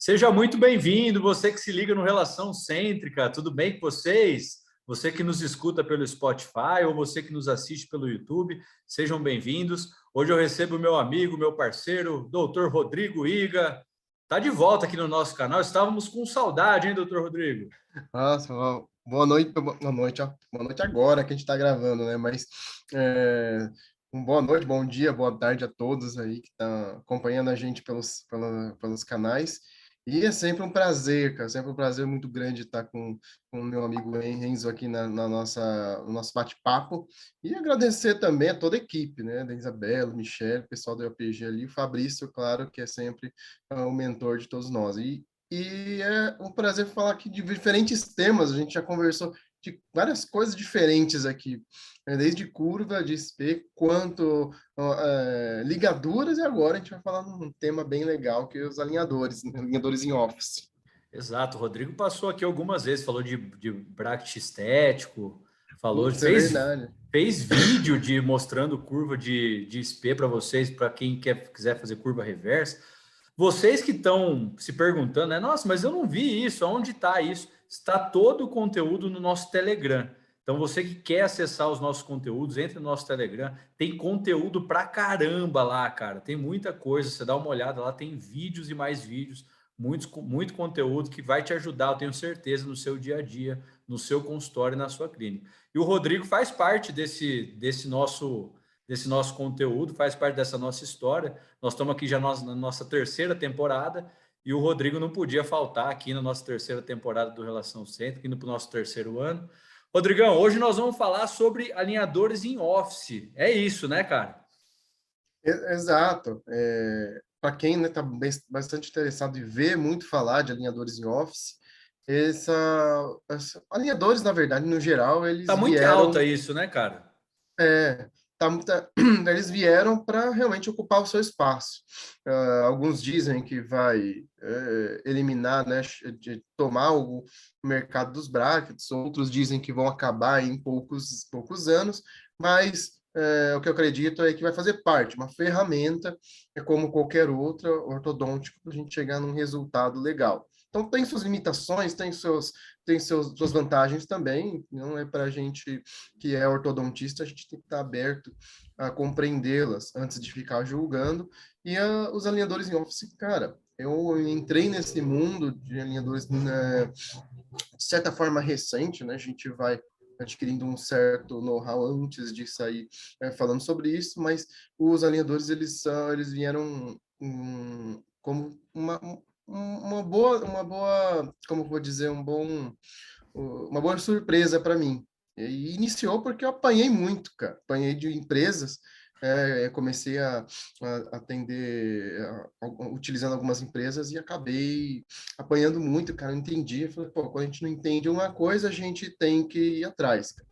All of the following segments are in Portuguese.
Seja muito bem-vindo, você que se liga no Relação Cêntrica, tudo bem com vocês? Você que nos escuta pelo Spotify ou você que nos assiste pelo YouTube, sejam bem-vindos. Hoje eu recebo meu amigo, meu parceiro, Dr. Rodrigo Iga. Tá de volta aqui no nosso canal. Estávamos com saudade, hein, Dr. Rodrigo? Nossa, boa noite, boa noite, ó. Boa noite agora que a gente está gravando, né? Mas boa noite, bom dia, boa tarde a todos aí que estão acompanhando a gente pelos canais. E é sempre um prazer, cara, sempre um prazer muito grande estar com o meu amigo Renzo aqui no nosso bate-papo. E agradecer também a toda a equipe, né? Da Isabela, Michelle, o pessoal do LPG ali, o Fabrício, claro, que é sempre o mentor de todos nós. E é um prazer falar aqui de diferentes temas. A gente já conversou de várias coisas diferentes aqui, né? Desde curva de SP, quanto ligaduras, e agora a gente vai falar num tema bem legal, que é os alinhadores, né? Alinhadores em Office. Exato, o Rodrigo passou aqui algumas vezes, falou de bracket estético, falou, Putz, é verdade. fez vídeo de mostrando curva de SP para vocês, para quem quiser fazer curva reversa. Vocês que estão se perguntando, né? Nossa, mas eu não vi isso, aonde está isso? Está todo o conteúdo no nosso Telegram. Então, você que quer acessar os nossos conteúdos, entre no nosso Telegram. Tem conteúdo pra caramba lá, cara. Tem muita coisa. Você dá uma olhada lá, tem vídeos e mais vídeos, muito conteúdo que vai te ajudar, eu tenho certeza, no seu dia a dia, no seu consultório e na sua clínica. E o Rodrigo faz parte desse nosso conteúdo, faz parte dessa nossa história. Nós estamos aqui já na nossa terceira temporada e o Rodrigo não podia faltar aqui na nossa terceira temporada do Relação Cêntrica, indo para o nosso terceiro ano. Rodrigão, hoje nós vamos falar sobre alinhadores em Office. É isso, né, cara? Exato. Para quem está bastante interessado em ver muito falar de alinhadores em Office, alinhadores, na verdade, no geral, Tá eles muito alta vieram. isso, né, cara? É, eles vieram para realmente ocupar o seu espaço. Alguns dizem que vai eliminar, né, de tomar o mercado dos brackets, outros dizem que vão acabar em poucos anos, mas o que eu acredito é que vai fazer parte, uma ferramenta, é como qualquer outra, ortodôntica, para a gente chegar num resultado legal. Então, tem suas limitações, suas vantagens também, não é para a gente que é ortodontista, a gente tem que estar aberto a compreendê-las antes de ficar julgando. E os alinhadores em Office, cara, eu entrei nesse mundo de alinhadores, né, de certa forma recente, né? A gente vai adquirindo um certo know-how antes de sair falando sobre isso, mas os alinhadores, eles vieram como uma boa, como eu vou dizer, uma boa surpresa para mim. E iniciou porque eu apanhei muito, cara. Apanhei de empresas, comecei a atender, utilizando algumas empresas e acabei apanhando muito, cara. Não entendi. Eu falei, pô, quando a gente não entende uma coisa, a gente tem que ir atrás, cara.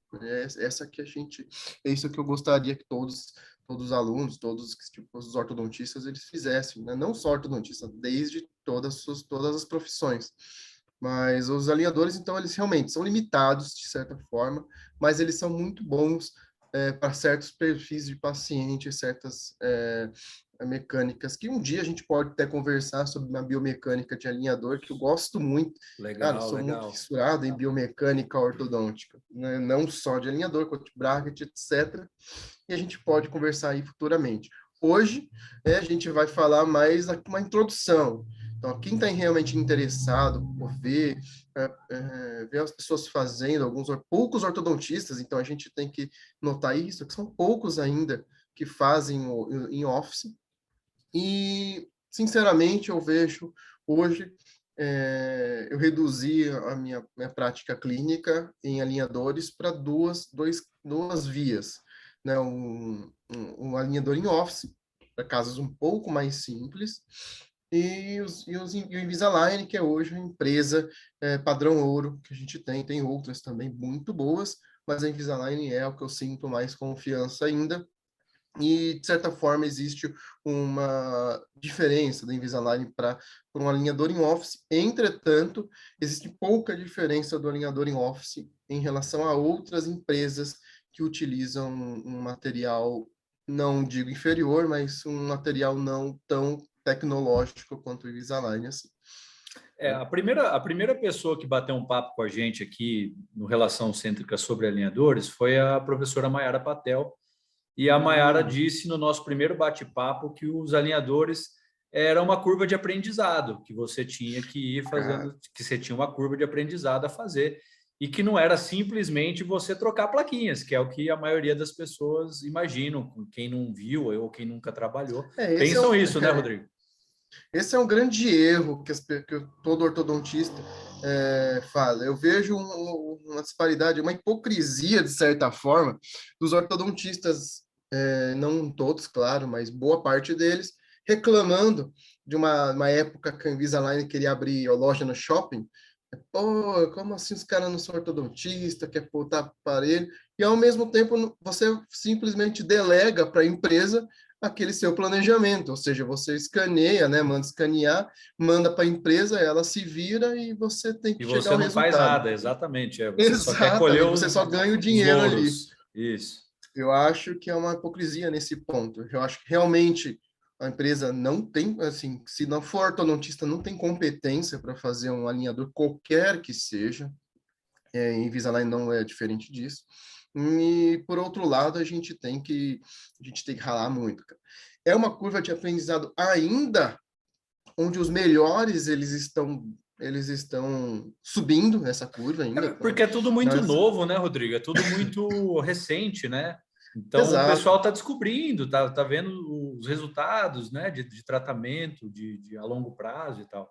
Essa que a gente, é isso que eu gostaria que todos os alunos, tipo, os ortodontistas, eles fizessem, né? Não só ortodontista, desde todas as profissões. Mas os alinhadores, então, eles realmente são limitados, de certa forma, mas eles são muito bons para certos perfis de paciente, certas mecânicas, que um dia a gente pode até conversar sobre uma biomecânica de alinhador, que eu gosto muito. Cara, eu Legal, sou muito legal. fissurado em biomecânica ortodôntica, né? Não só de alinhador, quanto de bracket, etc. E a gente pode conversar aí futuramente. Hoje, a gente vai falar mais uma introdução. Então, quem está realmente interessado por ver as pessoas fazendo, poucos ortodontistas, então a gente tem que notar isso, que são poucos ainda que fazem em office. E, sinceramente, eu vejo hoje, eu reduzi a minha prática clínica em alinhadores para duas vias, né? Um alinhador em office, para casos um pouco mais simples, e o Invisalign, que é hoje uma empresa padrão ouro que a gente tem outras também muito boas, mas a Invisalign é o que eu sinto mais confiança ainda. E, de certa forma, existe uma diferença do Invisalign para um alinhador em Office. Entretanto, existe pouca diferença do alinhador em Office em relação a outras empresas que utilizam um material, não digo inferior, mas um material não tão tecnológico quanto o Invisalign, assim. A primeira pessoa que bateu um papo com a gente aqui no Relação Cêntrica sobre alinhadores foi a professora Mayara Patel. E a Mayara disse no nosso primeiro bate-papo que os alinhadores era uma curva de aprendizado, que você tinha que ir fazendo, que você tinha uma curva de aprendizado a fazer, e que não era simplesmente você trocar plaquinhas, que é o que a maioria das pessoas imaginam, quem não viu ou quem nunca trabalhou. Pensam isso, né, Rodrigo? Esse é um grande erro que todo ortodontista fala. Eu vejo uma disparidade, uma hipocrisia, de certa forma, dos ortodontistas, não todos, claro, mas boa parte deles, reclamando de uma época que a Invisalign queria abrir a loja no shopping. Pô, como assim os caras não são ortodontistas, quer botar aparelho? E, ao mesmo tempo, você simplesmente delega para a empresa aquele seu planejamento, ou seja, você escaneia, né, manda escanear, manda para a empresa, ela se vira e você tem que E chegar você ao não faz resultado. nada, exatamente. Você só quer colher Exatamente, você só ganha o os dinheiro ali. louros. Isso. Eu acho que é uma hipocrisia nesse ponto. Eu acho que realmente a empresa não tem, assim, se não for ortodontista, não tem competência para fazer um alinhador qualquer que seja. Invisalign não é diferente disso. E, por outro lado, a gente tem que ralar muito, cara. É uma curva de aprendizado ainda onde os melhores eles estão subindo nessa curva ainda. Porque é tudo muito Mas, novo, né, Rodrigo? É tudo muito recente, né? Então, o pessoal exato. está descobrindo, está vendo os resultados, né, de tratamento, a longo prazo e tal.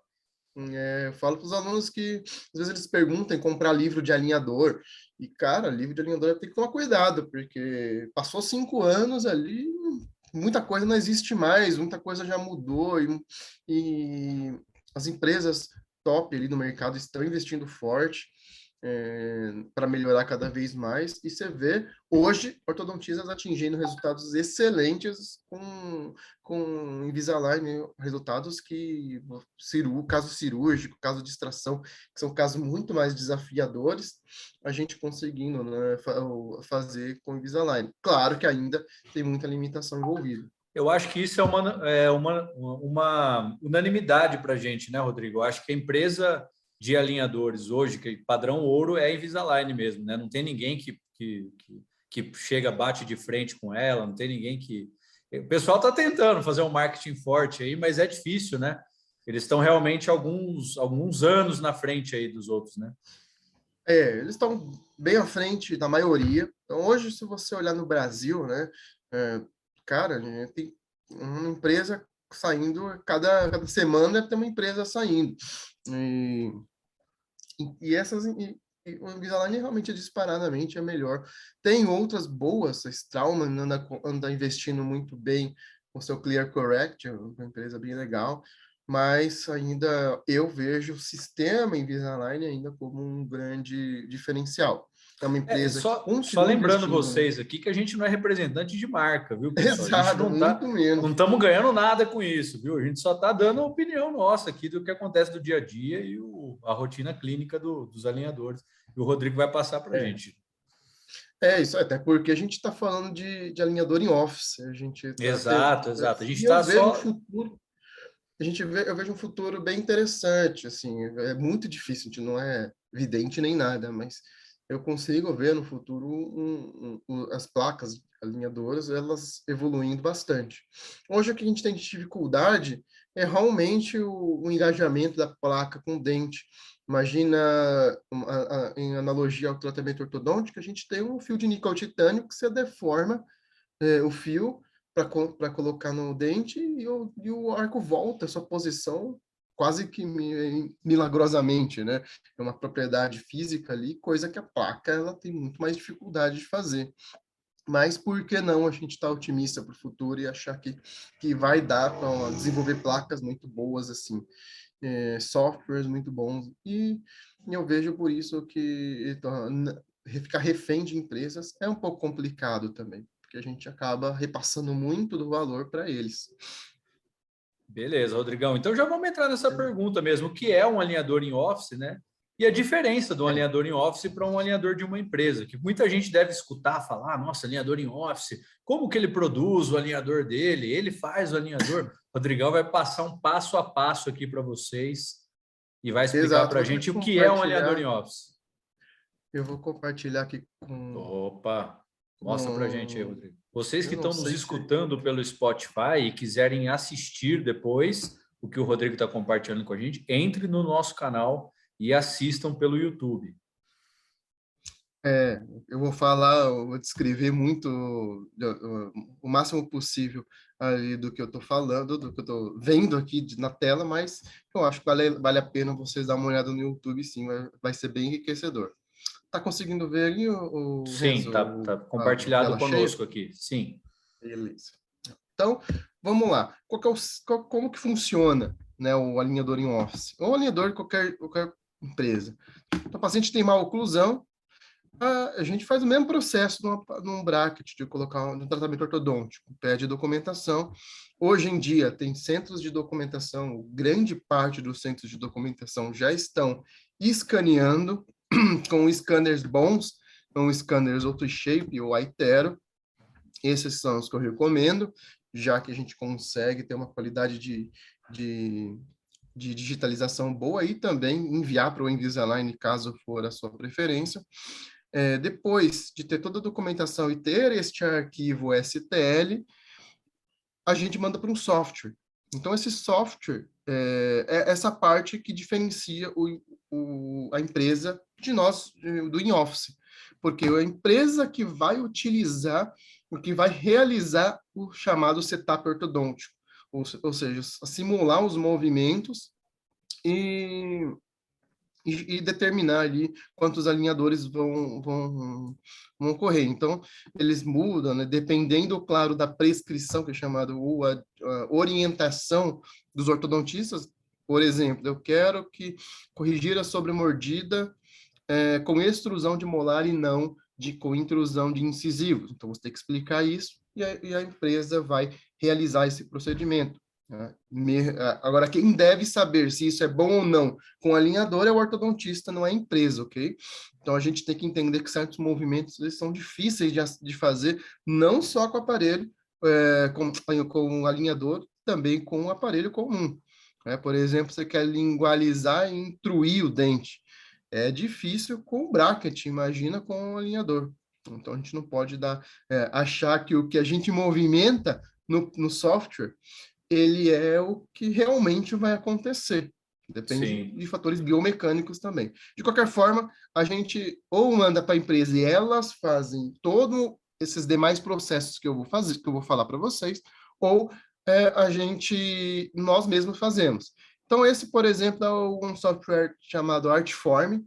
Eu falo para os alunos que às vezes eles perguntam em comprar livro de alinhador. E, cara, livro de alinhador tem que tomar cuidado, porque passou 5 anos ali, muita coisa não existe mais, muita coisa já mudou, e as empresas top ali no mercado estão investindo forte para melhorar cada vez mais, e você vê hoje ortodontistas atingindo resultados excelentes com Invisalign, resultados que caso cirúrgico, caso de extração, que são casos muito mais desafiadores, a gente conseguindo, né, fazer com Invisalign. Claro que ainda tem muita limitação envolvida. Eu acho que isso é uma unanimidade para a gente, né, Rodrigo? Eu acho que a empresa de alinhadores hoje, que padrão ouro, é a Invisalign mesmo, né? Não tem ninguém que chega, bate de frente com ela, não tem ninguém que. O pessoal está tentando fazer um marketing forte aí, mas é difícil, né? Eles estão realmente alguns anos na frente aí dos outros, né? Eles estão bem à frente da maioria. Então, hoje, se você olhar no Brasil, né, é, cara, tem uma empresa saindo, cada semana tem uma empresa saindo. E, e o Invisalign realmente é disparadamente a melhor. Tem outras boas, a Straumann anda investindo muito bem com seu Clear Correct, é uma empresa bem legal, mas ainda eu vejo o sistema Invisalign ainda como um grande diferencial. É uma empresa que Só continua lembrando investindo, né? vocês aqui que a gente não é representante de marca, viu, pessoal? A gente Exato, muito não menos. estamos ganhando nada com isso, viu? A gente só está dando a opinião nossa aqui do que acontece do dia a dia e a rotina clínica dos alinhadores. E o Rodrigo vai passar para a É. gente. Isso, até porque a gente está falando de alinhador em office, a gente está Exato, exato. A gente e eu está vejo um só. futuro eu vejo um futuro bem interessante, assim, é muito difícil, a gente não é vidente nem nada, mas eu consigo ver no futuro as placas alinhadoras, elas evoluindo bastante. Hoje o que a gente tem de dificuldade é realmente o engajamento da placa com o dente. Imagina, em analogia ao tratamento ortodôntico, a gente tem um fio de níquel titânio que você deforma o fio para colocar no dente e o arco volta à sua posição quase que milagrosamente, né? É uma propriedade física ali, coisa que a placa ela tem muito mais dificuldade de fazer. Mas por que não a gente estar otimista para o futuro e achar que vai dar para desenvolver placas muito boas, assim, softwares muito bons. E eu vejo por isso que ficar refém de empresas é um pouco complicado também, porque a gente acaba repassando muito do valor para eles. Beleza, Rodrigão. Então já vamos entrar nessa pergunta mesmo. O que é um alinhador em office, né? E a diferença de um alinhador em office para um alinhador de uma empresa, que muita gente deve escutar falar, nossa, alinhador em office, como que ele produz o alinhador dele? Ele faz o alinhador. O Rodrigão vai passar um passo a passo aqui para vocês e vai explicar Exato. para a Vou até gente o que é um alinhador em compartilhar. office. Eu vou compartilhar aqui com, Opa, mostra para a gente aí, com... Rodrigo. Vocês que Eu não estão nos sei se... escutando pelo Spotify e quiserem assistir depois o que o Rodrigo está compartilhando com a gente, entre no nosso canal e assistam pelo YouTube. Eu vou falar, eu vou descrever muito, o máximo possível ali do que eu estou falando, do que eu estou vendo aqui na tela, mas eu acho que vale a pena vocês dar uma olhada no YouTube, sim, vai ser bem enriquecedor. Tá conseguindo ver ali, o Sim, Renzo, tá a compartilhado tela cheia? conosco aqui. Sim. Beleza. Então, vamos lá. Como que funciona, né, o alinhador em Office? Ou alinhador de qualquer empresa. Então, o paciente tem má oclusão, a gente faz o mesmo processo num bracket de colocar um tratamento ortodôntico, pede documentação. Hoje em dia, tem centros de documentação, grande parte dos centros de documentação já estão escaneando com scanners bons, com scanners AutoShape ou Aitero. Esses são os que eu recomendo, já que a gente consegue ter uma qualidade de, de digitalização boa e também enviar para o Invisalign, caso for a sua preferência. Depois de ter toda a documentação e ter este arquivo STL, a gente manda para um software. Então, esse software é essa parte que diferencia a empresa de nós, do in-office. Porque é a empresa que vai utilizar, o que vai realizar o chamado setup ortodôntico. Ou seja, simular os movimentos e determinar ali quantos alinhadores vão ocorrer. Então, eles mudam, né, dependendo, claro, da prescrição, que é chamado a orientação dos ortodontistas. Por exemplo, eu quero que corrigir a sobremordida com extrusão de molar e não com intrusão de incisivos. Então, você tem que explicar isso e a empresa vai realizar esse procedimento. Né? Agora, quem deve saber se isso é bom ou não com o alinhador é o ortodontista, não é a empresa, ok? Então, a gente tem que entender que certos movimentos eles são difíceis de fazer, não só com o aparelho, com o alinhador, também com o aparelho comum. Por exemplo, você quer lingualizar e intruir o dente. É difícil com o bracket, imagina com o alinhador. Então, a gente não pode achar que o que a gente movimenta no software ele é o que realmente vai acontecer. Depende Sim. de fatores biomecânicos também. De qualquer forma, a gente ou manda para a empresa e elas fazem todos esses demais processos que eu vou fazer, que eu vou falar para vocês, ou nós mesmos fazemos. Então, esse, por exemplo, é um software chamado Artform,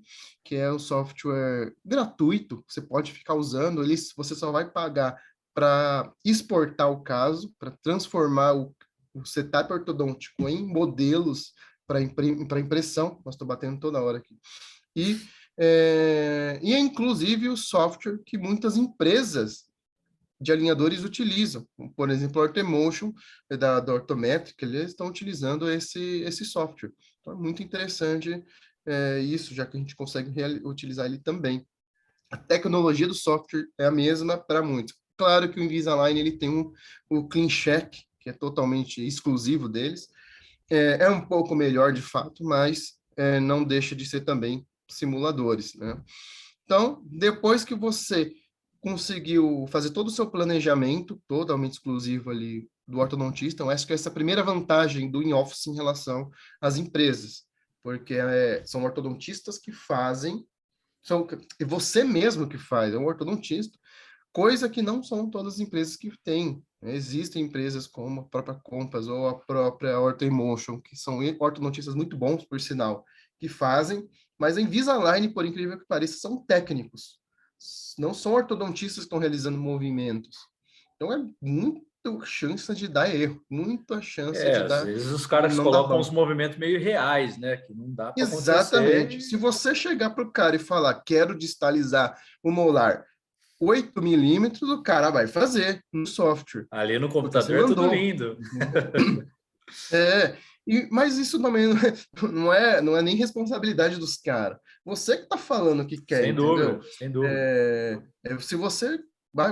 que é um software gratuito, você pode ficar usando, você só vai pagar para exportar o caso, para transformar o setup ortodôntico em modelos para impressão. Nós estou batendo toda hora aqui. E é inclusive o software que muitas empresas de alinhadores utilizam. Por exemplo, o Orthemotion, da Orthometric, eles estão utilizando esse software. Então, é muito interessante isso, já que a gente consegue utilizar ele também. A tecnologia do software é a mesma para muitos. Claro que o Invisalign ele tem o CleanCheck, que é totalmente exclusivo deles. É um pouco melhor, de fato, mas não deixa de ser também simuladores, né? Então, depois que você conseguiu fazer todo o seu planejamento, totalmente exclusivo ali do ortodontista, eu acho que essa é a primeira vantagem do in-office em relação às empresas, porque são ortodontistas que fazem, é você mesmo que faz, é um ortodontista, coisa que não são todas as empresas que têm. Existem empresas como a própria Compass ou a própria Orthomotion, que são ortodontistas muito bons, por sinal, que fazem, mas a Invisalign, por incrível que pareça, são técnicos. Não são ortodontistas que estão realizando movimentos. Então é muita chance de dar erro, muita chance de Às dar vezes os de caras não dar colocam bom. uns movimentos meio reais, né? Que não dá para acontecer. Exatamente. Se você chegar para o cara e falar, quero distalizar o molar 8 milímetros, o cara vai fazer no software, Ali no porque você computador é tudo mandou. lindo. Mas isso também não é nem responsabilidade dos caras. Você que está falando que quer, Sem entendeu? dúvida, sem dúvida. Se você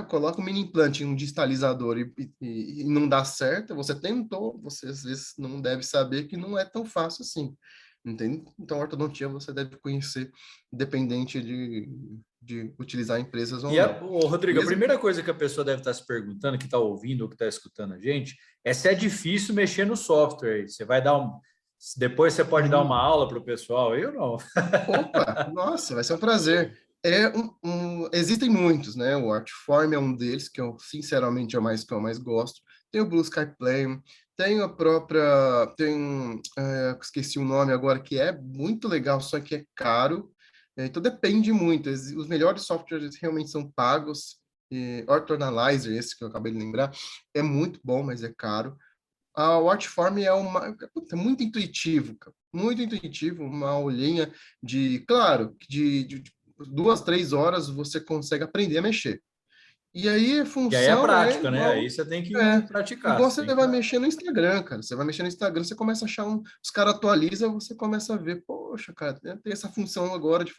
coloca um mini implante em um distalizador e não dá certo, você tentou, você às vezes não deve saber que não é tão fácil assim. entende? Então, ortodontia você deve conhecer, independente de utilizar empresas ou E, não. Rodrigo, a Mesmo primeira coisa que a pessoa deve estar se perguntando, que está ouvindo ou que está escutando a gente, é se é difícil mexer no software. Você vai dar um. Depois você pode dar uma aula para o pessoal, eu não. Opa, nossa, vai ser um prazer. Existem muitos, né? O Artform é um deles, que eu, sinceramente, é o mais que eu mais gosto. Tem o Blue Sky Play, tem a própria, esqueci o nome agora, que é muito legal, só que é caro. Então depende muito. Os melhores softwares realmente são pagos. Orthoanalyzer, esse que eu acabei de lembrar, é muito bom, mas é caro. A Watchform é muito intuitivo, cara. Muito intuitivo, uma aulinha claro, de 2, 3 horas você consegue aprender a mexer. E aí a E aí é função é prática, né? Aí igual, você tem que é, praticar. igual Você você tem que... vai mexer no Instagram, cara. Você vai mexer no Instagram, você começa a achar os caras atualizam, você começa a ver, poxa, cara, tem essa função agora de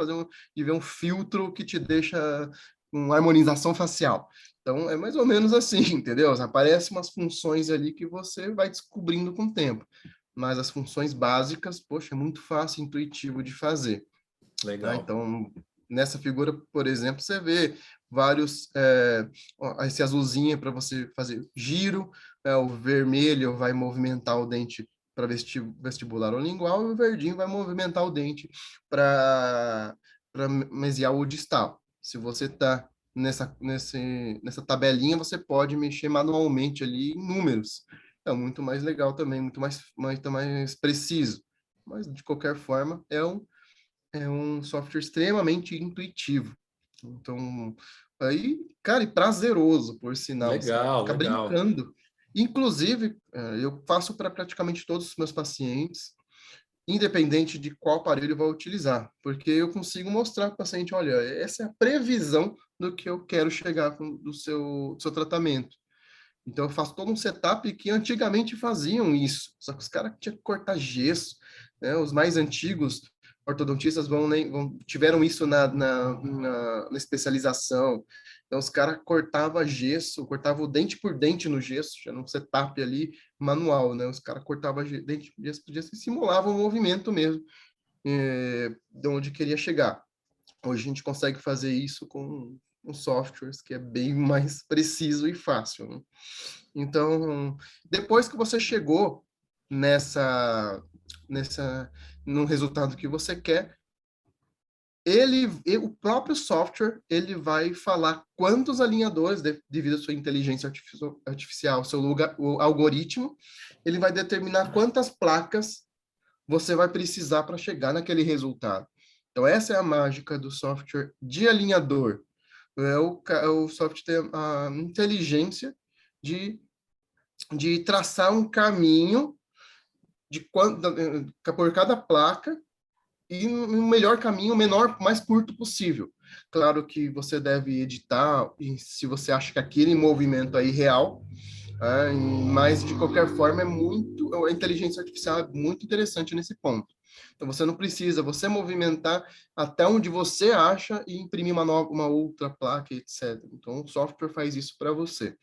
ver um filtro que te deixa com harmonização facial. Então é mais ou menos assim, entendeu? Aparecem umas funções ali que você vai descobrindo com o tempo. Mas as funções básicas, poxa, é muito fácil, intuitivo de fazer. Tá? Legal. Então, nessa figura, por exemplo, você vê vários, esse azulzinho para você fazer giro, o vermelho vai movimentar o dente para vestibular ou lingual, e o verdinho vai movimentar o dente para mesial ou distal. Se você está nessa tabelinha, você pode mexer manualmente ali em números. É muito mais legal também, muito mais preciso. Mas, de qualquer forma, é um software extremamente intuitivo. Então, aí, cara, e prazeroso, por sinal, você Legal, fica legal. brincando. Inclusive, eu faço para praticamente todos os meus pacientes, independente de qual aparelho vai utilizar, porque eu consigo mostrar para o paciente, olha, essa é a previsão do que eu quero chegar do seu tratamento. Então, eu faço todo um setup que antigamente faziam isso, só que os caras tinham que cortar gesso, né? Os mais antigos ortodontistas tiveram isso na especialização. Então, os caras cortavam gesso, cortavam o dente por dente no gesso, já num setup ali manual, né? Os caras cortavam dente por gesso e simulavam o movimento mesmo, de onde queria chegar. Hoje a gente consegue fazer isso com softwares que é bem mais preciso e fácil, né? Então, depois que você chegou nessa, no resultado que você quer, o próprio software, ele vai falar quantos alinhadores, devido à sua inteligência artificial, o algoritmo, ele vai determinar quantas placas você vai precisar para chegar naquele resultado. Então, essa é a mágica do software de alinhador. O software tem a inteligência de traçar um caminho por cada placa e um melhor caminho, o menor, mais curto possível. Claro que você deve editar e se você acha que aquele movimento é irreal, mas de qualquer forma a inteligência artificial é muito interessante nesse ponto. Então você não precisa, você movimentar até onde você acha e imprimir uma outra placa, etc. Então o software faz isso para você.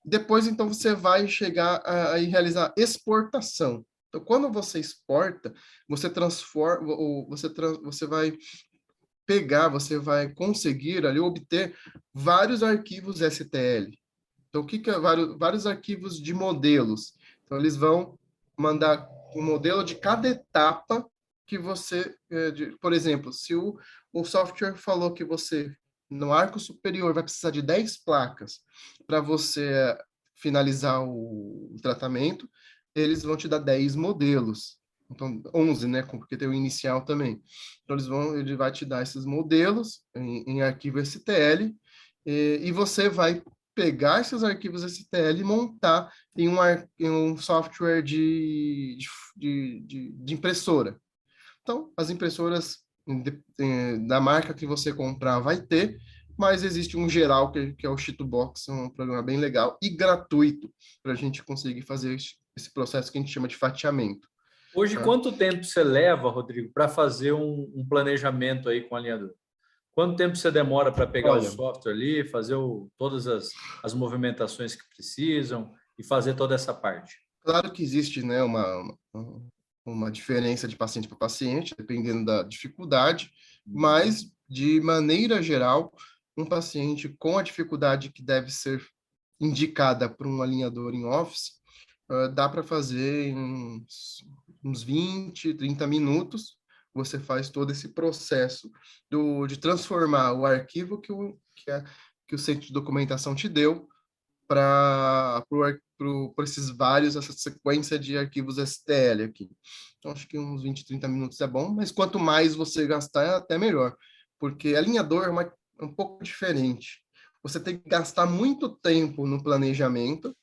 Depois, então, você vai chegar a realizar exportação. Então, quando você exporta, você transforma, ou você vai pegar, você vai conseguir ali obter vários arquivos STL. Então, o que é vários arquivos de modelos? Então, eles vão mandar um modelo de cada etapa que você, por exemplo, se o software falou que você, no arco superior, vai precisar de 10 placas para você finalizar o tratamento, eles vão te dar 10 modelos. Então, 11, né? Porque tem o inicial também. Então, ele vai te dar esses modelos em arquivo STL e você vai pegar esses arquivos STL e montar em um software de impressora. Então, as impressoras da marca que você comprar vai ter, mas existe um geral que é o Chitobox, um programa bem legal e gratuito para a gente conseguir fazer esse processo que a gente chama de fatiamento. Hoje, Tá? quanto tempo você leva, Rodrigo, para fazer um planejamento aí com o alinhador? Quanto tempo você demora para pegar o Olha, software ali, fazer todas as movimentações que precisam e fazer toda essa parte? claro que existe, né, uma diferença de paciente para paciente, dependendo da dificuldade, mas, de maneira geral, um paciente com a dificuldade que deve ser indicada por um alinhador em Office, dá para fazer em uns 20, 30 minutos. Você faz todo esse processo de transformar o arquivo que o centro de documentação te deu para esses vários, essa sequência de arquivos STL aqui. Então, acho que uns 20, 30 minutos é bom, mas quanto mais você gastar, é até melhor, porque alinhador é um pouco diferente. Você tem que gastar muito tempo no planejamento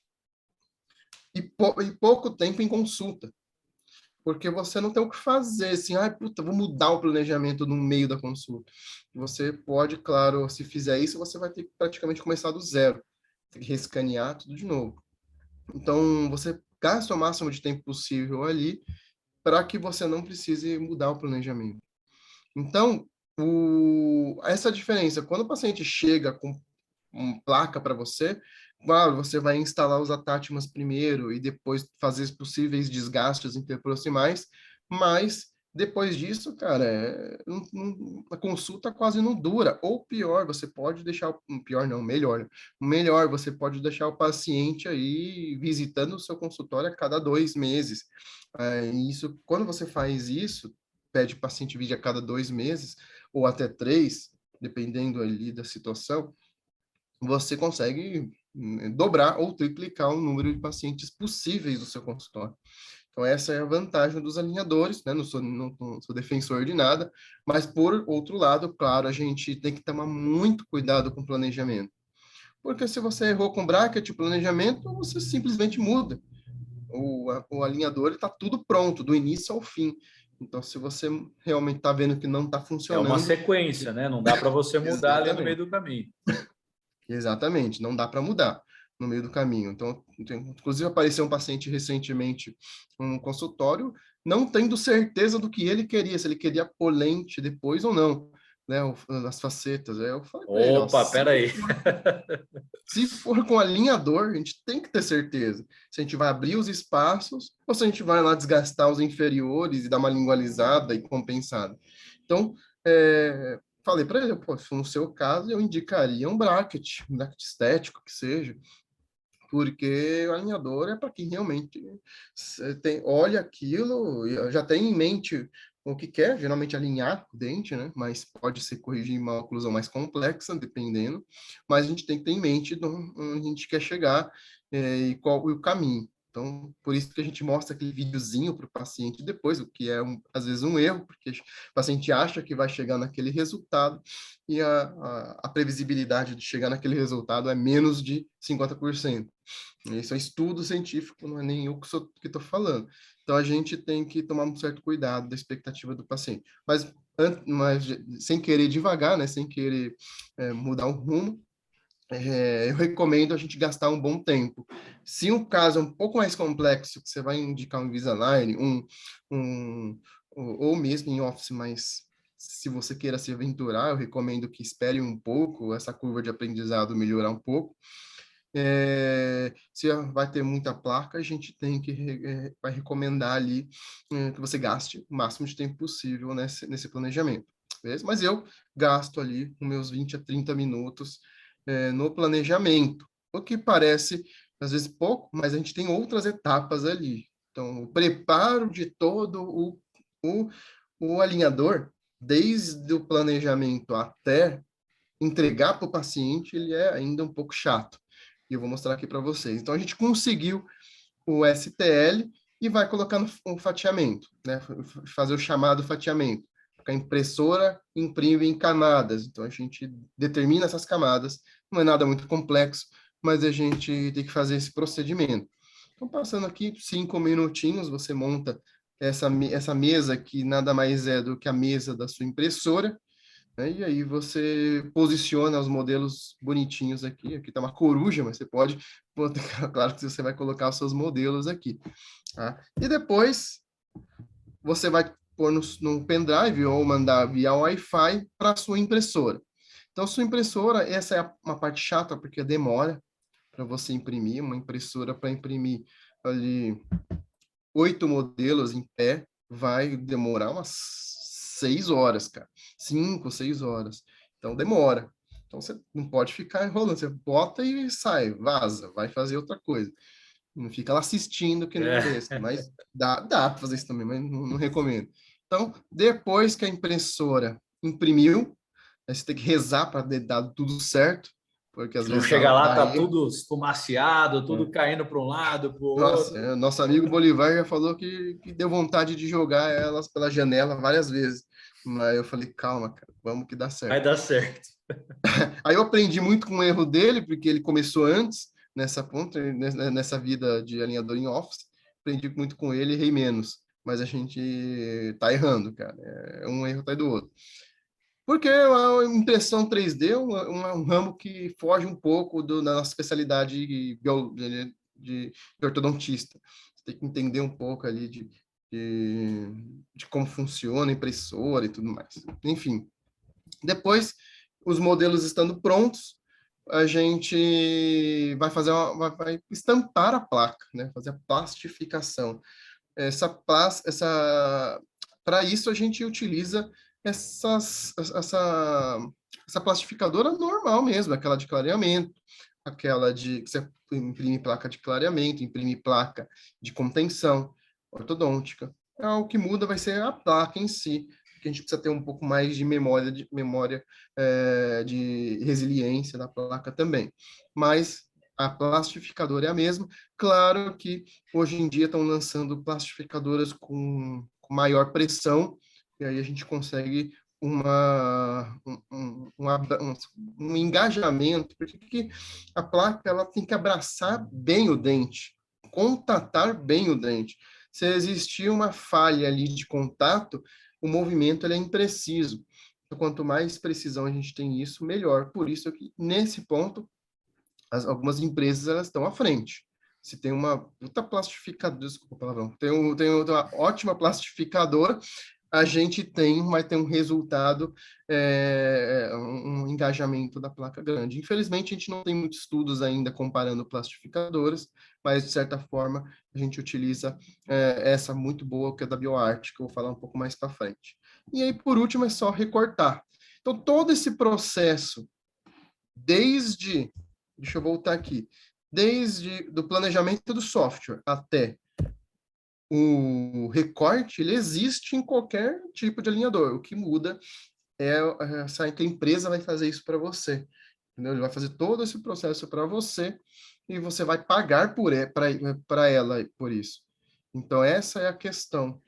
e pouco tempo em consulta, porque você não tem o que fazer, assim, puta, vou mudar o planejamento no meio da consulta. Você pode, claro, se fizer isso, você vai ter que praticamente começar do zero, tem que rescanear tudo de novo. Então, você gasta o máximo de tempo possível ali para que você não precise mudar o planejamento. Então, essa diferença, quando o paciente chega com uma placa para você, claro, você vai instalar os attachments primeiro e depois fazer os possíveis desgastes interproximais, mas depois disso, cara, a consulta quase não dura. Ou pior, você pode deixar, pior não, melhor, né? Melhor, você pode deixar o paciente aí visitando o seu consultório a cada 2 meses. Isso, quando você faz isso, pede o paciente vir a cada 2 meses, ou até 3, dependendo ali da situação, você consegue dobrar ou triplicar o número de pacientes possíveis do seu consultório. Então, essa é a vantagem dos alinhadores, né? Não sou defensor de nada, mas, por outro lado, claro, a gente tem que tomar muito cuidado com o planejamento. Porque se você errou com bracket, o planejamento, você simplesmente muda. O alinhador está tudo pronto, do início ao fim. Então, se você realmente está vendo que não está É uma funcionando... sequência, né? Não dá para você mudar ali no meio Exatamente. do caminho. Exatamente, não dá para mudar no meio do caminho. Então, inclusive, apareceu um paciente recentemente no consultório, não tendo certeza do que ele queria, se ele queria polente depois ou não, né, as facetas. Aí eu falei para ele, ó, Opa, peraí. se for com alinhador, a gente tem que ter certeza se a gente vai abrir os espaços ou se a gente vai lá desgastar os inferiores e dar uma lingualizada e compensada. Então, falei para ele, pô, no seu caso, eu indicaria um bracket estético que seja, porque o alinhador é para quem realmente olha aquilo, já tem em mente o que quer, geralmente alinhar o dente, né? Mas pode ser corrigir uma oclusão mais complexa, dependendo. Mas a gente tem que ter em mente onde a gente quer chegar e qual o caminho. Então, por isso que a gente mostra aquele videozinho para o paciente depois, o que é, às vezes, um erro, porque o paciente acha que vai chegar naquele resultado e a previsibilidade de chegar naquele resultado é menos de 50%. Isso é estudo científico, não é nem eu que estou falando. Então, a gente tem que tomar um certo cuidado da expectativa do paciente. Mas sem querer devagar, né? Sem querer mudar o rumo, eu recomendo a gente gastar um bom tempo. Se um caso é um pouco mais complexo, que você vai indicar um Invisalign, ou mesmo em Office, mas se você queira se aventurar, eu recomendo que espere um pouco, essa curva de aprendizado melhorar um pouco. Se vai ter muita placa, a gente tem que vai recomendar ali que você gaste o máximo de tempo possível nesse planejamento. Beleza? Mas eu gasto ali os meus 20 a 30 minutos no planejamento, o que parece, às vezes, pouco, mas a gente tem outras etapas ali. Então, o preparo de todo o, o alinhador, desde o planejamento até entregar para o paciente, ele é ainda um pouco chato. E eu vou mostrar aqui para vocês. Então, a gente conseguiu o STL e vai colocar no fatiamento, né? Fazer o chamado fatiamento. A impressora imprime em camadas. Então, a gente determina essas camadas. Não é nada muito complexo, mas a gente tem que fazer esse procedimento. Então, passando aqui 5 minutinhos, você monta essa mesa que nada mais é do que a mesa da sua impressora, né? E aí você posiciona os modelos bonitinhos aqui. Aqui está uma coruja, mas você pode, claro que você vai colocar os seus modelos aqui. Tá? E depois você vai pôr no pendrive ou mandar via Wi-Fi para a sua impressora. Então, sua impressora, essa é uma parte chata, porque demora para você imprimir, uma impressora para imprimir ali 8 modelos em pé, vai demorar umas 6 horas, cara. 5, 6 horas. Então, demora. Então, você não pode ficar enrolando. Você bota e sai, vaza, vai fazer outra coisa. Não fica lá assistindo que nem um É. besta. Mas dá para fazer isso também, mas não recomendo. Então, depois que a impressora imprimiu, aí você tem que rezar para ter dado tudo certo, porque às Não vezes chega lá, dá tá erro. tudo esfumaciado, tudo É. caindo para um lado, para o Nossa, outro. nosso amigo Bolivar já falou que deu vontade de jogar elas pela janela várias vezes. Mas eu falei, calma, cara, vamos que dá Vai certo. dar certo. Aí eu aprendi muito com o erro dele, porque ele começou antes nessa ponta, nessa vida de alinhador em office. Aprendi muito com ele, errei menos. Mas a gente tá errando, cara. É um erro atrás do outro. Porque a impressão 3D é um ramo que foge um pouco da nossa especialidade de ortodontista. Você tem que entender um pouco ali de como funciona a impressora e tudo mais. Enfim, depois, os modelos estando prontos, a gente vai fazer vai estampar a placa, né? Fazer a plastificação. Para isso a gente utiliza essas, essa plastificadora normal mesmo, aquela de clareamento, aquela de que você imprime placa de clareamento, imprime placa de contenção ortodôntica. O que muda vai ser a placa em si, que a gente precisa ter um pouco mais de memória de resiliência da placa também. Mas a plastificadora é a mesma. Claro que hoje em dia estão lançando plastificadoras com maior pressão, e aí a gente consegue um engajamento, porque a placa ela tem que abraçar bem o dente, contatar bem o dente. Se existir uma falha ali de contato, o movimento ele é impreciso. Então, quanto mais precisão a gente tem isso, melhor. Por isso que, nesse ponto, algumas empresas elas estão à frente. Se tem uma puta plastificadora, desculpa o palavrão, tem uma ótima plastificadora, a gente vai ter um resultado, um engajamento da placa grande. Infelizmente, a gente não tem muitos estudos ainda comparando plastificadoras, mas, de certa forma, a gente utiliza essa muito boa, que é da BioArt, que eu vou falar um pouco mais para frente. E aí, por último, é só recortar. Então, todo esse processo, deixa eu voltar aqui, desde do planejamento do software até o recorte, ele existe em qualquer tipo de alinhador. O que muda é que a empresa vai fazer isso para você. Entendeu? Ele vai fazer todo esse processo para você e você vai pagar para ela por isso. Então, essa é a questão.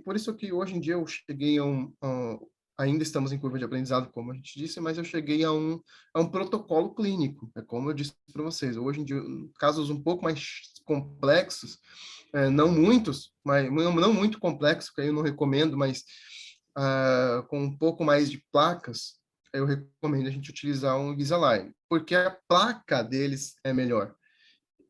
Por isso que hoje em dia eu cheguei ainda estamos em curva de aprendizado, como a gente disse, mas eu cheguei a um protocolo clínico, como eu disse para vocês. Hoje em dia, casos um pouco mais complexos, não muitos, mas não muito complexos, que aí eu não recomendo, mas com um pouco mais de placas, eu recomendo a gente utilizar um Invisalign, porque a placa deles é melhor.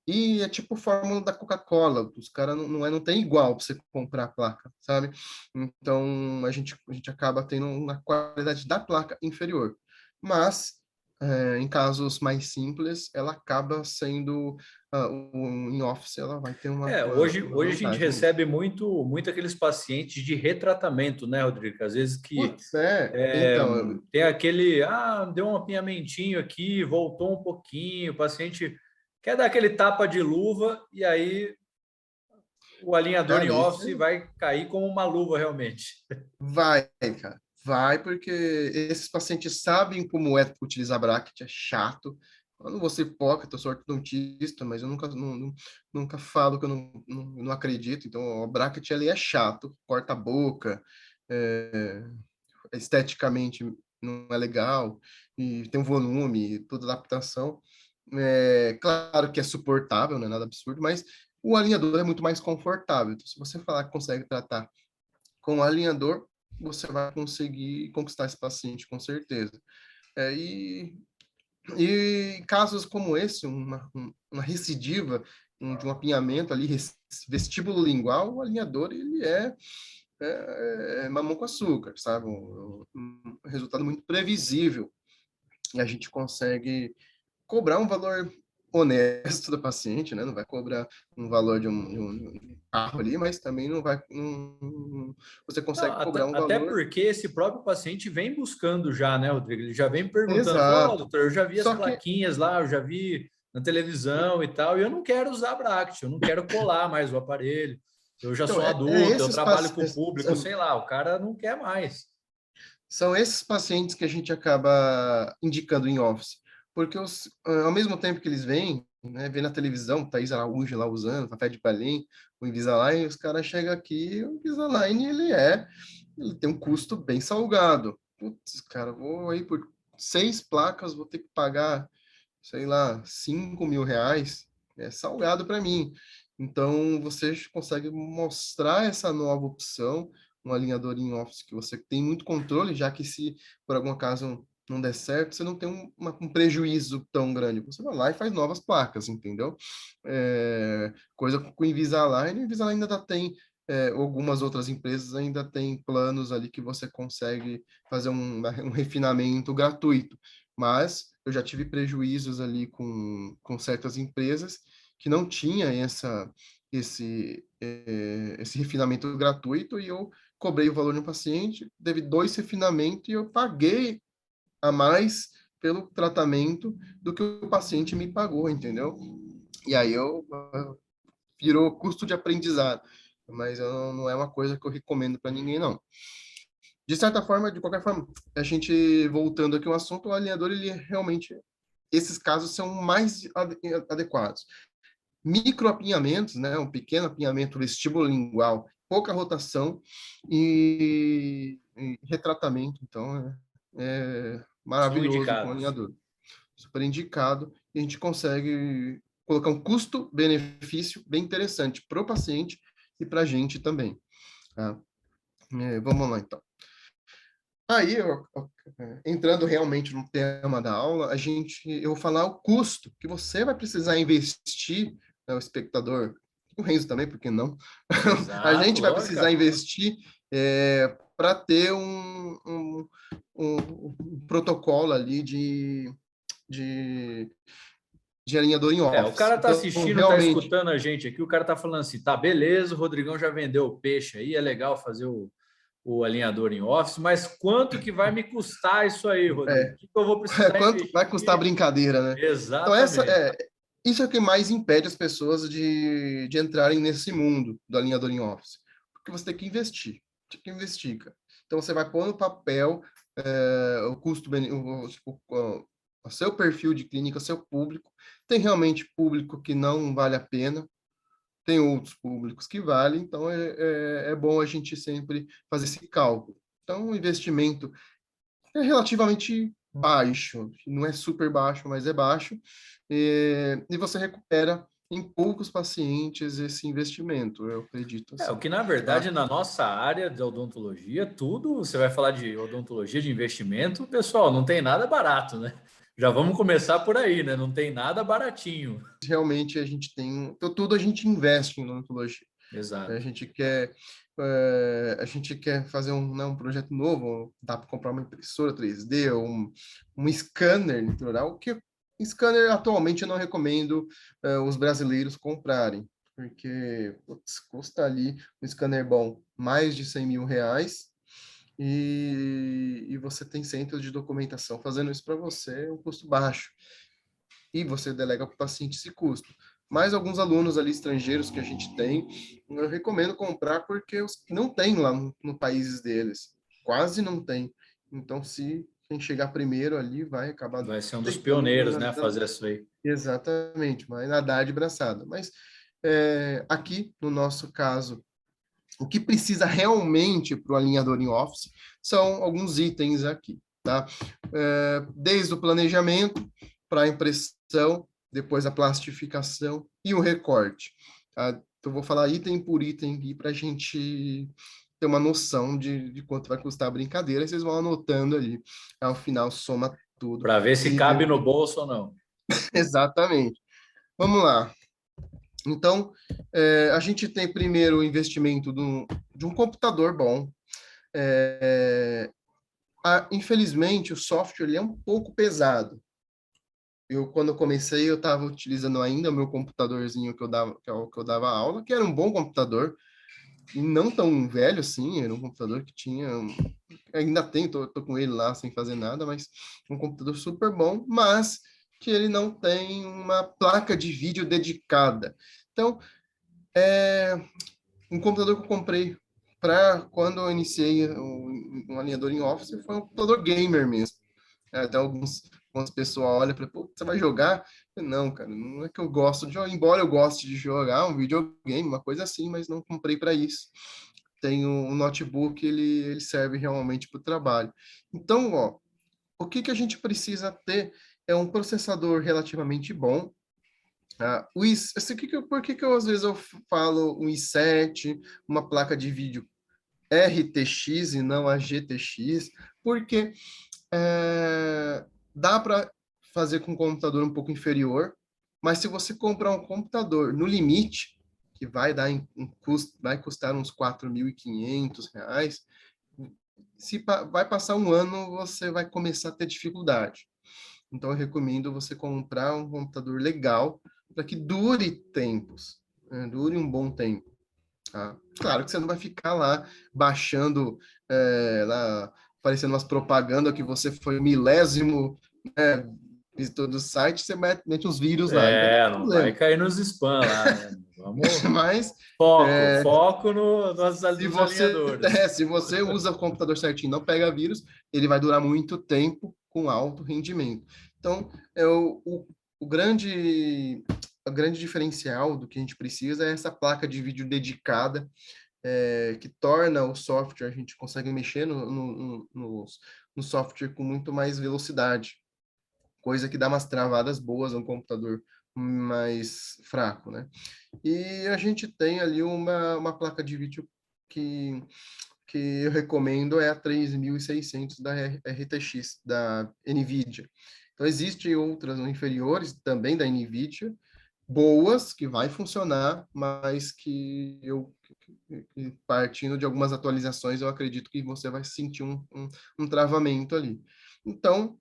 E é tipo fórmula da Coca-Cola, os caras não tem igual para você comprar a placa, sabe? Então a gente acaba tendo uma qualidade da placa inferior. Mas em casos mais simples, ela acaba sendo em office, ela vai ter uma Hoje a gente vantagem recebe nisso. muito aqueles pacientes de retratamento, né, Rodrigo? Às vezes que Putz, então, tem deu um apinhamentinho aqui, voltou um pouquinho, o paciente quer dar aquele tapa de luva e aí o alinhador em cara, office vai cair como uma luva realmente. vai, cara. Vai, porque esses pacientes sabem como é utilizar bracket, é chato. Eu não vou ser hipócrita, eu sou ortodontista, mas eu nunca falo que eu não acredito. Então, o bracket ali é chato, corta a boca, é, esteticamente não é legal, e tem um volume, toda adaptação. Claro que é suportável, não é nada absurdo, mas o alinhador é muito mais confortável. Então, se você falar que consegue tratar com o alinhador, você vai conseguir conquistar esse paciente, com certeza. É, e casos como esse, uma recidiva de um apinhamento ali, vestíbulo lingual, o alinhador, ele é mamão com açúcar, sabe? Um resultado muito previsível. E a gente consegue cobrar um valor honesto do paciente, né? Não vai cobrar um valor de um carro ali, mas também não vai. Você Não, consegue até, cobrar um até valor. porque esse próprio paciente vem buscando já, né, Rodrigo? Ele já vem perguntando, falou, ó, Exato. doutor, eu já vi as Só que plaquinhas lá, eu já vi na televisão e tal, e eu não quero usar Bract, eu não quero colar mais o aparelho. Eu já então, sou é adulto, eu esses trabalho com o pacientes. público, sei lá, o cara não quer mais. São esses pacientes que a gente acaba indicando em office, porque ao mesmo tempo que eles vêm, né, vê na televisão, Thaís Araújo lá usando, Café de Belém, o Invisalign, os caras chegam aqui, o Invisalign, ele tem um custo bem salgado. Putz, cara, vou aí por 6 placas, vou ter que pagar, sei lá, R$ 5.000, é salgado para mim. Então, você consegue mostrar essa nova opção, um alinhador em Office que você tem muito controle, já que se por algum acaso não der certo, você não tem um prejuízo tão grande. Você vai lá e faz novas placas, entendeu? Coisa com o Invisalign, o Invisalign ainda tem, algumas outras empresas ainda têm planos ali que você consegue fazer um refinamento gratuito, mas eu já tive prejuízos ali com certas empresas que não tinha esse refinamento gratuito e eu cobrei o valor de um paciente, teve 2 refinamentos e eu paguei a mais pelo tratamento do que o paciente me pagou, entendeu? E aí virou custo de aprendizado, mas não é uma coisa que eu recomendo para ninguém, não. De certa forma, de qualquer forma, a gente voltando aqui ao assunto, o alinhador, ele realmente, esses casos são mais adequados. Microapinhamentos, né, um pequeno apinhamento vestibulolingual, pouca rotação e retratamento, então é São maravilhoso com o indicados. alinhador. Super indicado, e a gente consegue colocar um custo-benefício bem interessante para o paciente e para a gente também. Tá? Vamos lá, então. Aí, entrando realmente no tema da aula, eu vou falar o custo que você vai precisar investir, né, o espectador, o Renzo também, por que não? A Exato, gente vai lógico. precisar investir para ter um protocolo ali de, de alinhador em É, o Office. cara tá Então, assistindo, tá realmente, escutando a gente aqui, o cara tá falando assim, tá, beleza, o Rodrigão já vendeu o peixe aí, é legal fazer o alinhador em Office, mas quanto que vai me custar isso aí, Rodrigo? O é, que eu vou precisar quanto vai custar a investir? brincadeira, né? Então, Exatamente. isso é o que mais impede as pessoas de entrarem nesse mundo do alinhador em Office. Porque você tem que investir. Tem que investir, cara. Então, você vai pôr no papel o custo, o seu perfil de clínica, o seu público. Tem realmente público que não vale a pena, tem outros públicos que valem, então é bom a gente sempre fazer esse cálculo. Então, o investimento é relativamente baixo, não é super baixo, mas é baixo, e você recupera em poucos pacientes esse investimento, eu acredito É, o assim, que na verdade tá? na nossa área de odontologia, tudo, você vai falar de odontologia de investimento, pessoal, não tem nada barato, né? Já vamos começar por aí, né? Não tem nada baratinho. Realmente a gente tem, então, tudo a gente investe em odontologia. A Exato. gente quer, a gente quer fazer um projeto novo, dá para comprar uma impressora 3D, ou um scanner natural, que scanner atualmente eu não recomendo os brasileiros comprarem, porque putz, custa ali um scanner bom mais de R$ 100.000, e você tem centros de documentação fazendo isso para você, é um custo baixo e você delega para o paciente esse custo. Mas alguns alunos ali estrangeiros que a gente tem, eu recomendo comprar porque não tem lá no países deles, quase não tem. Então, se quem chegar primeiro ali vai acabar Vai ser um dos deitando, pioneiros, né, a fazer isso aí. exatamente, vai nadar de braçada. Mas aqui, no nosso caso, o que precisa realmente para o alinhador em Office são alguns itens aqui, tá? Desde o planejamento para a impressão, depois a plastificação e o recorte. Tá? Então, vou falar item por item aqui para a gente ter uma noção de quanto vai custar a brincadeira. Vocês vão anotando ali. Ao final, soma tudo Para ver se e vê cabe o no que... bolso ou não. Exatamente. Vamos lá. Então, a gente tem primeiro o investimento de um computador bom. Infelizmente, o software ele é um pouco pesado. quando eu comecei, eu estava utilizando ainda o meu computadorzinho que eu dava, que eu dava aula, que era um bom computador, e não tão velho assim, era um computador que tinha, ainda tem, tô com ele lá sem fazer nada, mas um computador super bom, mas que ele não tem uma placa de vídeo dedicada. Então, um computador que eu comprei para quando eu iniciei um alinhador em Office foi um computador gamer mesmo. Até algumas pessoas olham para, pô, você vai jogar? Não, cara, não é que eu gosto de jogar, embora eu goste de jogar um videogame, uma coisa assim, mas não comprei para isso. Tenho um notebook, ele serve realmente para o trabalho. Então, ó, o que que a gente precisa ter é um processador relativamente bom. Por que que eu, às vezes eu falo um i7, uma placa de vídeo RTX e não a GTX? Porque dá para fazer com um computador um pouco inferior, mas se você comprar um computador no limite, que vai dar vai custar uns R$ 4.500, vai passar um ano, você vai começar a ter dificuldade. Então, eu recomendo você comprar um computador legal para que dure tempos, né? Dure um bom tempo. Tá? Claro que você não vai ficar lá baixando, lá, aparecendo umas propagandas que você foi o milésimo, né, visitor do site, você mete uns vírus lá, e vai dar Não vai problema. cair nos spam lá, né? Vamos. Mas Foco se nos você, alinhadores. se você usa o computador certinho, não pega vírus, ele vai durar muito tempo com alto rendimento. Então, o grande diferencial do que a gente precisa é essa placa de vídeo dedicada, que torna o software, a gente consegue mexer no software com muito mais velocidade, coisa que dá umas travadas boas no computador mais fraco, né? E a gente tem ali uma placa de vídeo que, que eu recomendo, é a 3600 da RTX, da NVIDIA. Então, existem outras inferiores também da NVIDIA, boas, que vai funcionar, mas partindo de algumas atualizações, eu acredito que você vai sentir um travamento ali. Então,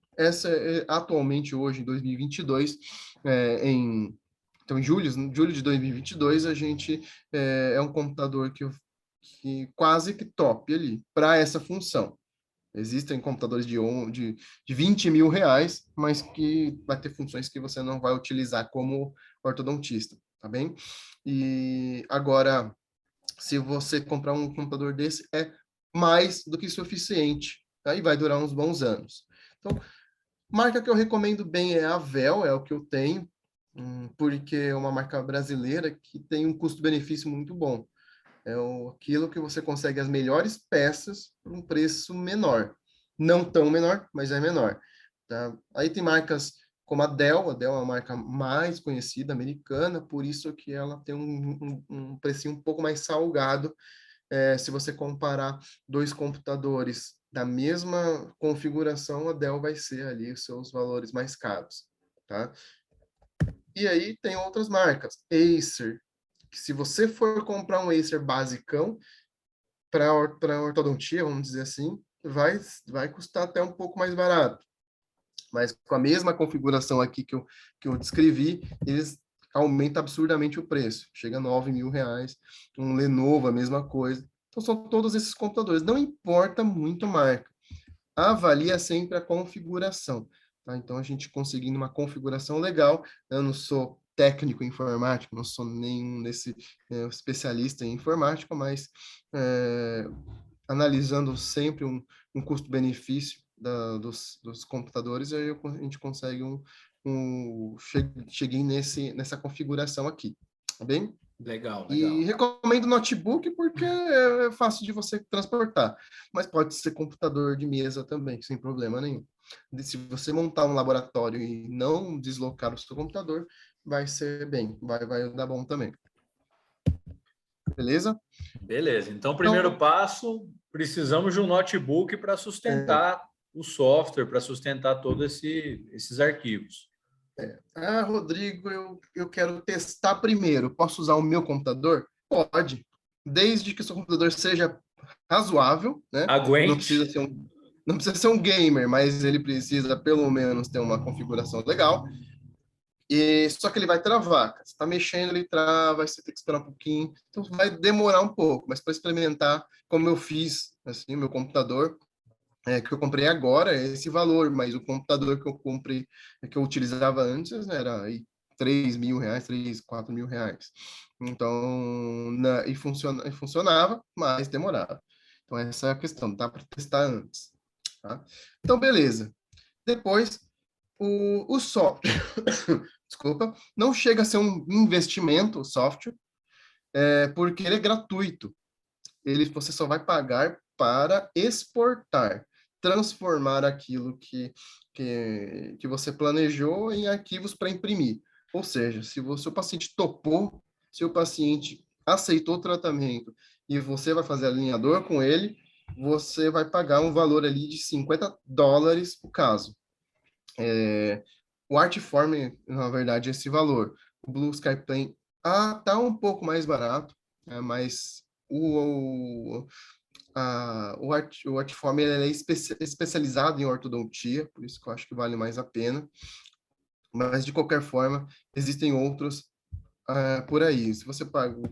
atualmente, hoje, em 2022, então, em julho de 2022, a gente é um computador que quase que top ali, para essa função. Existem computadores de R$ 20.000, mas que vai ter funções que você não vai utilizar como ortodontista, tá bem? E agora, se você comprar um computador desse, é mais do que suficiente, tá? E vai durar uns bons anos. Então, marca que eu recomendo bem é a Vel, é o que eu tenho, porque é uma marca brasileira que tem um custo-benefício muito bom. Aquilo que você consegue as melhores peças por um preço menor. Não tão menor, mas é menor. Tá? Aí tem marcas como a Dell é uma marca mais conhecida, americana, por isso que ela tem um precinho um pouco mais salgado, se você comparar dois computadores da mesma configuração, a Dell vai ser ali os seus valores mais caros. Tá? E aí tem outras marcas, Acer, que se você for comprar um Acer basicão, para ortodontia, vamos dizer assim, vai custar até um pouco mais barato. Mas com a mesma configuração aqui que eu descrevi, eles aumentam absurdamente o preço. Chega a R$ 9.000. Um Lenovo, a mesma coisa. Então, são todos esses computadores. Não importa muito a marca. Avalia sempre a configuração. Tá? Então, a gente conseguindo uma configuração legal, eu não sou técnico em informática, não sou nenhum desse especialista em informática, mas analisando sempre um custo-benefício dos computadores, aí a gente consegue cheguei nessa configuração aqui, tá bem? Legal, E legal. recomendo notebook porque é fácil de você transportar, mas pode ser computador de mesa também, sem problema nenhum. Se você montar um laboratório e não deslocar o seu computador, vai ser bem, vai dar bom também. Beleza? Beleza. Então, primeiro Então, passo, precisamos de um notebook para sustentar o software, para sustentar todos esses arquivos. Rodrigo, eu quero testar primeiro. Posso usar o meu computador? Pode, desde que o seu computador seja razoável, né? Não Aguente. precisa ser não precisa ser um gamer, mas ele precisa pelo menos ter uma configuração legal. Só que ele vai travar, cara. Você está mexendo, ele trava, você tem que esperar um pouquinho. Então vai demorar um pouco, mas para experimentar, como eu fiz, assim, meu computador, que eu comprei agora, é esse valor, mas o computador que eu comprei, que eu utilizava antes, né, era aí R$ 3.000, 4.000. Então, e funcionava, mas demorava. Então, essa é a questão, dá para testar antes. Tá? Então, beleza. Depois, o software, desculpa, não chega a ser um investimento, o software, porque ele é gratuito. Você só vai pagar para exportar, transformar aquilo que você planejou em arquivos para imprimir. Ou seja, se o paciente topou, se o paciente aceitou o tratamento e você vai fazer alinhador com ele, você vai pagar um valor ali de $50 o caso. O Artform, na verdade, é esse valor. O Blue Sky Pen tá um pouco mais barato, mas o Artform ele é especializado em ortodontia, por isso que eu acho que vale mais a pena. Mas, de qualquer forma, existem outros por aí. Se você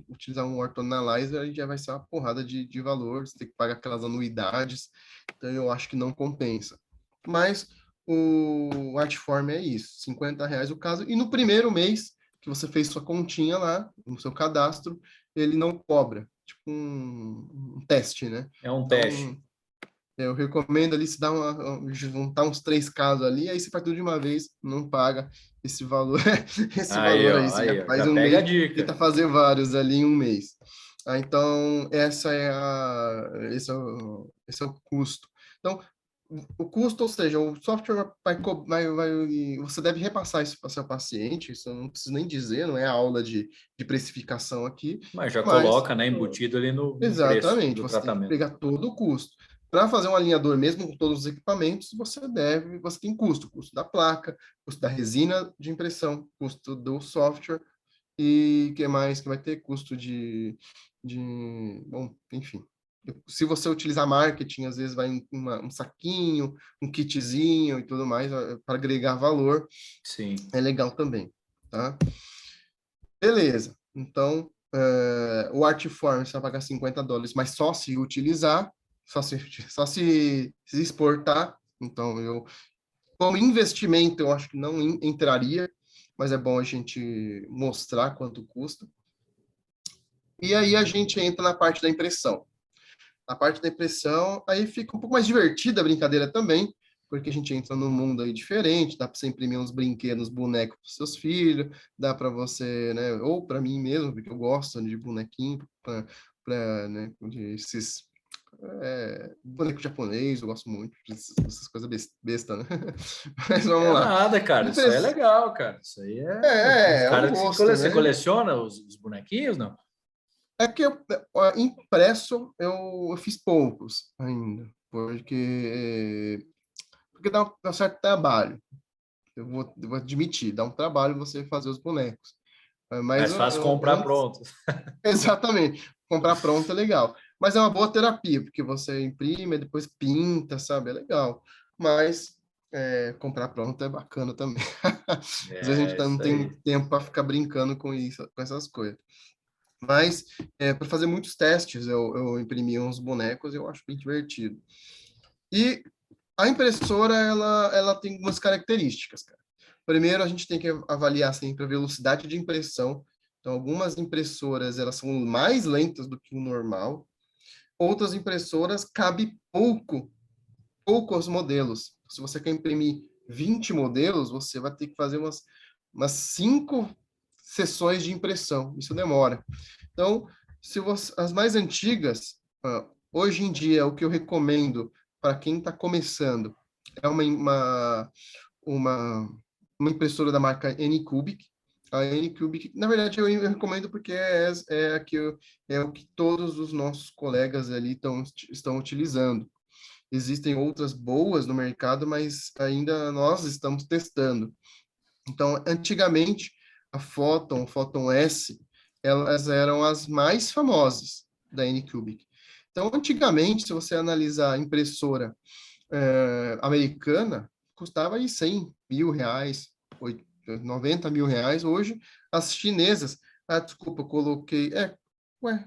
utilizar um Orthoanalyzer, aí já vai ser uma porrada de valor, você tem que pagar aquelas anuidades, então eu acho que não compensa. Mas o Artform é isso, R$ 50 o caso, e no primeiro mês que você fez sua continha lá, no seu cadastro, ele não cobra, tipo um teste, né? É um Então, teste. eu recomendo ali se juntar uns 3 casos ali, aí você faz tudo de uma vez, não paga esse valor, esse valor aí, você já Aí, ó, faz já um pega a mês, dica. tenta fazer vários ali em um mês. Então, esse é o custo. Então, o custo, ou seja, o software você deve repassar isso para o seu paciente, isso eu não preciso nem dizer, não é aula de precificação aqui, Mas já mas coloca, né, embutido ali no preço exatamente, do você tem que tratamento. pegar todo o custo. Para fazer um alinhador, mesmo com todos os equipamentos, você tem custo da placa, custo da resina de impressão, custo do software e que mais que vai ter custo bom, enfim. Se você utilizar marketing, às vezes vai um saquinho, um kitzinho e tudo mais para agregar valor, Sim. é legal também, tá? Beleza. Então, o Artform você vai pagar $50, mas só se utilizar, só se exportar. Então, como investimento, eu acho que não entraria, mas é bom a gente mostrar quanto custa. E aí a gente entra na parte da impressão. Na parte da impressão, aí fica um pouco mais divertida a brincadeira também, porque a gente entra num mundo aí diferente, dá para você imprimir uns brinquedos, bonecos para seus filhos, dá para você, né, ou para mim mesmo, porque eu gosto de bonequinho, né, esses boneco japonês, eu gosto muito dessas coisas besta, né? Mas vamos É lá. nada, cara. Isso aí é Impress... legal, cara. Isso aí os é um caras que gosto, você né? coleciona os bonequinhos, não? É que impresso eu fiz poucos ainda, porque dá um certo trabalho. Eu vou admitir, dá um trabalho você fazer os bonecos. Mas Mais fácil comprar antes, pronto. exatamente, comprar pronto é legal. Mas é uma boa terapia, porque você imprime, e depois pinta, sabe? É legal. Mas comprar pronto é bacana também. Às vezes a gente É, não isso tem aí. muito tempo para ficar brincando com isso, com essas coisas. Mas, para fazer muitos testes, eu imprimi uns bonecos e eu acho bem divertido. E a impressora, ela tem algumas características, cara. Primeiro, a gente tem que avaliar sempre a velocidade de impressão. Então, algumas impressoras, elas são mais lentas do que o normal. Outras impressoras, cabe poucos modelos. Se você quer imprimir 20 modelos, você vai ter que fazer umas 5 sessões de impressão. Isso demora. Então, as mais antigas, hoje em dia, o que eu recomendo para quem está começando é uma, uma impressora da marca Anycubic. A Anycubic, na verdade, eu recomendo porque é o que todos os nossos colegas ali estão utilizando. Existem outras boas no mercado, mas ainda nós estamos testando. Então, antigamente, a Photon S, elas eram as mais famosas da Anycubic. Então, antigamente, se você analisar a impressora americana, custava aí R$ 100.000, 90 mil reais. Hoje, as chinesas, desculpa, eu coloquei,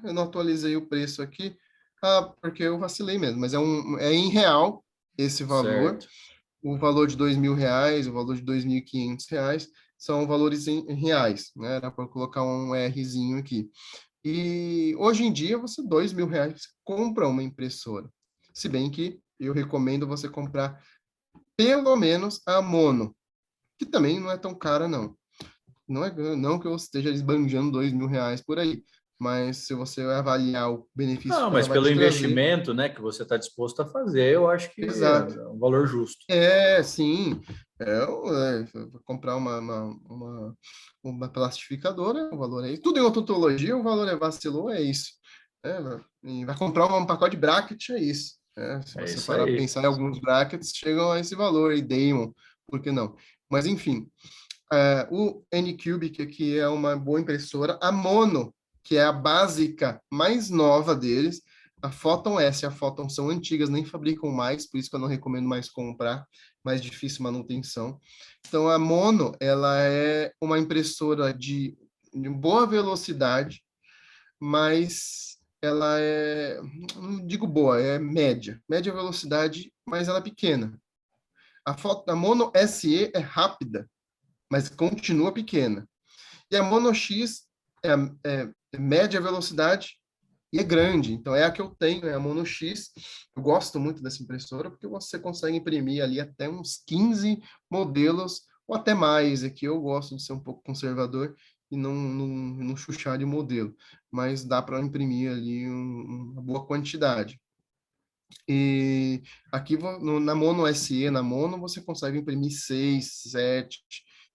eu não atualizei o preço aqui, porque eu vacilei mesmo, mas é em real esse valor, Certo. o valor de 2 mil reais, o valor de 2.500 reais, são valores em reais, né? Era para colocar um Rzinho aqui. E hoje em dia, você, 2 mil reais, você compra uma impressora. Se bem que eu recomendo você comprar pelo menos a mono, que também não é tão cara, não. Não que eu esteja esbanjando 2 mil reais por aí, mas se você avaliar o benefício Não, que ela mas vai pelo te trazer, investimento, né, que você está disposto a fazer, eu acho que exato. é um valor justo. Sim. Vou comprar uma plastificadora, o valor é isso. Tudo em odontologia, o valor vacilou, é isso. E vai comprar um pacote de bracket, é isso. Se É você isso parar para aí. pensar em alguns brackets, chegam a esse valor, e Damon, por que não? Mas, enfim, o Anycubic, que é uma boa impressora, a Mono, que é a básica mais nova deles, a Photon S e a Photon são antigas, nem fabricam mais, por isso que eu não recomendo mais comprar, mais difícil manutenção. Então, a Mono, ela é uma impressora de boa velocidade, mas ela não digo boa, é média velocidade, mas ela é pequena. A Mono SE é rápida, mas continua pequena. E a Mono X é média velocidade e é grande. Então, é a que eu tenho, é a Mono X. Eu gosto muito dessa impressora porque você consegue imprimir ali até uns 15 modelos ou até mais. Aqui eu gosto de ser um pouco conservador e não chuchar de modelo. Mas dá para imprimir ali uma boa quantidade. E aqui na Mono SE, na Mono, você consegue imprimir 6, 7.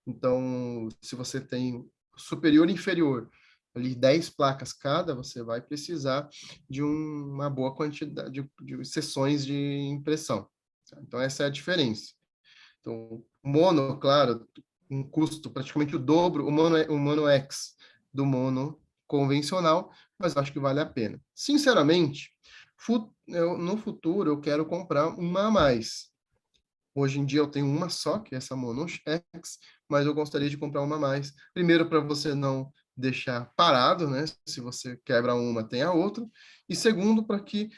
Então, se você tem superior e inferior, ali 10 placas cada, você vai precisar de uma boa quantidade de sessões de impressão. Então, essa é a diferença. Então, o Mono, claro, um custo praticamente o dobro, o Mono X do Mono convencional, mas acho que vale a pena. Sinceramente, no futuro eu quero comprar uma a mais. Hoje em dia eu tenho uma só, que é essa Mono X, mas eu gostaria de comprar uma a mais. Primeiro, para você não deixar parado, né? Se você quebra uma, tem a outra. E segundo, para que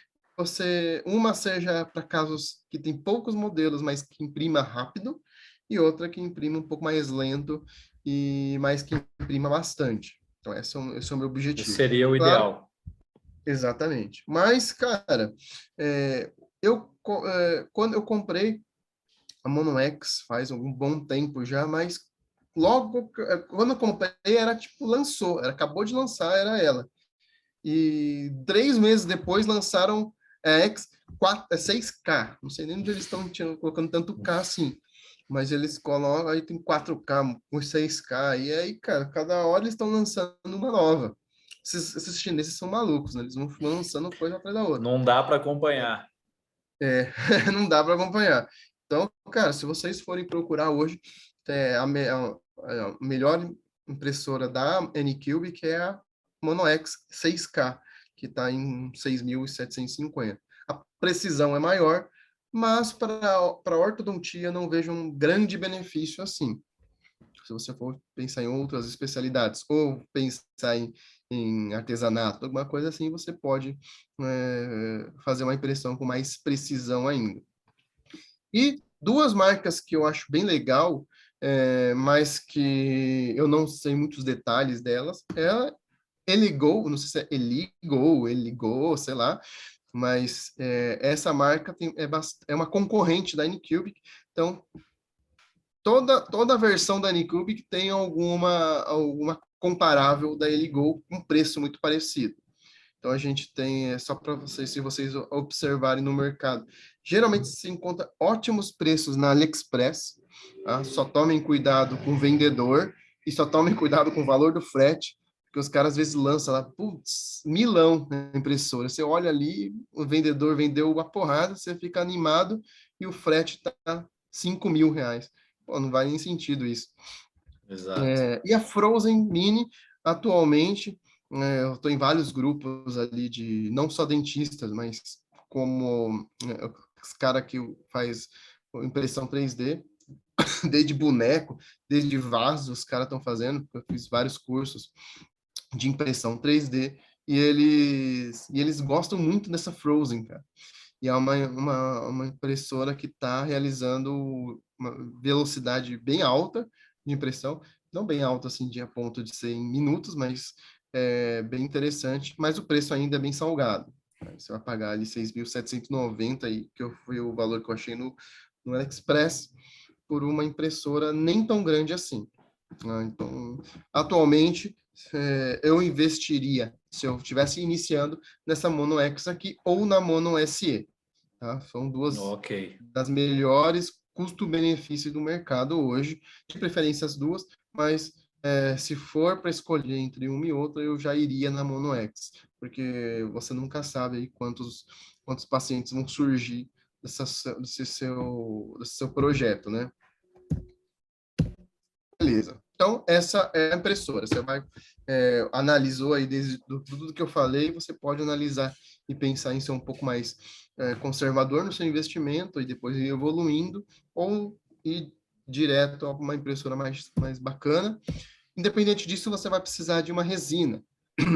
uma seja para casos que tem poucos modelos, mas que imprima rápido, e outra que imprima um pouco mais lento mas que imprima bastante. Então, esse é o meu Esse objetivo. seria o Claro, ideal. exatamente. Mas, cara, quando eu comprei a Mono X faz algum bom tempo já, mas logo quando eu comprei era tipo lançou, acabou de lançar, era ela. E 3 meses depois lançaram a X 6K. Não sei nem onde eles estão colocando tanto K assim. Mas eles colocam, aí tem 4K, com 6K, e aí, cara, cada hora eles estão lançando uma nova. Esses chineses são malucos, né? Eles vão lançando coisa atrás da outra. Não dá para acompanhar. Não dá para acompanhar. Então, cara, se vocês forem procurar hoje, a melhor impressora da Anycube, que é a Mono X 6K, que está em 6.750. A precisão é maior, mas para ortodontia não vejo um grande benefício assim. Se você for pensar em outras especialidades ou pensar em artesanato, alguma coisa assim, você pode fazer uma impressão com mais precisão ainda. E duas marcas que eu acho bem legal, mas que eu não sei muitos detalhes delas, é a Eligo, não sei se é Eligo, sei lá, mas essa marca é uma concorrente da Anycubic, então toda versão da Anycubic tem alguma comparável da Eligo com preço muito parecido. Então a gente tem, só para vocês, se vocês observarem no mercado, geralmente se encontra ótimos preços na AliExpress, tá? Só tomem cuidado com o vendedor e só tomem cuidado com o valor do frete, porque os caras às vezes lançam lá, putz, milão na impressora. Você olha ali, o vendedor vendeu uma porrada, você fica animado e o frete tá 5 mil reais. Pô, não vai nem sentido isso. Exato. E a Frozen Mini, atualmente, eu estou em vários grupos ali não só dentistas, mas como os cara que faz impressão 3D, desde boneco, desde vaso, os caras estão fazendo, porque eu fiz vários cursos de impressão 3D, e eles gostam muito dessa Frozen, cara. E é uma impressora que está realizando uma velocidade bem alta de impressão, não bem alta assim, de a ponto de ser em minutos, mas é bem interessante, mas o preço ainda é bem salgado. Você vai pagar ali 6.790, aí, que foi o valor que eu achei no AliExpress, por uma impressora nem tão grande assim. Então, atualmente, eu investiria, se eu estivesse iniciando, nessa Mono X aqui ou na Mono SE. Tá? São duas Ok. das melhores custo-benefício do mercado hoje, de preferência as duas, mas se for para escolher entre uma e outra, eu já iria na Mono X, porque você nunca sabe aí quantos pacientes vão surgir desse seu projeto, né? Beleza. Então, essa é a impressora. Você vai, analisou aí desde tudo que eu falei, você pode analisar e pensar em ser um pouco mais conservador no seu investimento e depois ir evoluindo, ou ir direto a uma impressora mais bacana. Independente disso, você vai precisar de uma resina.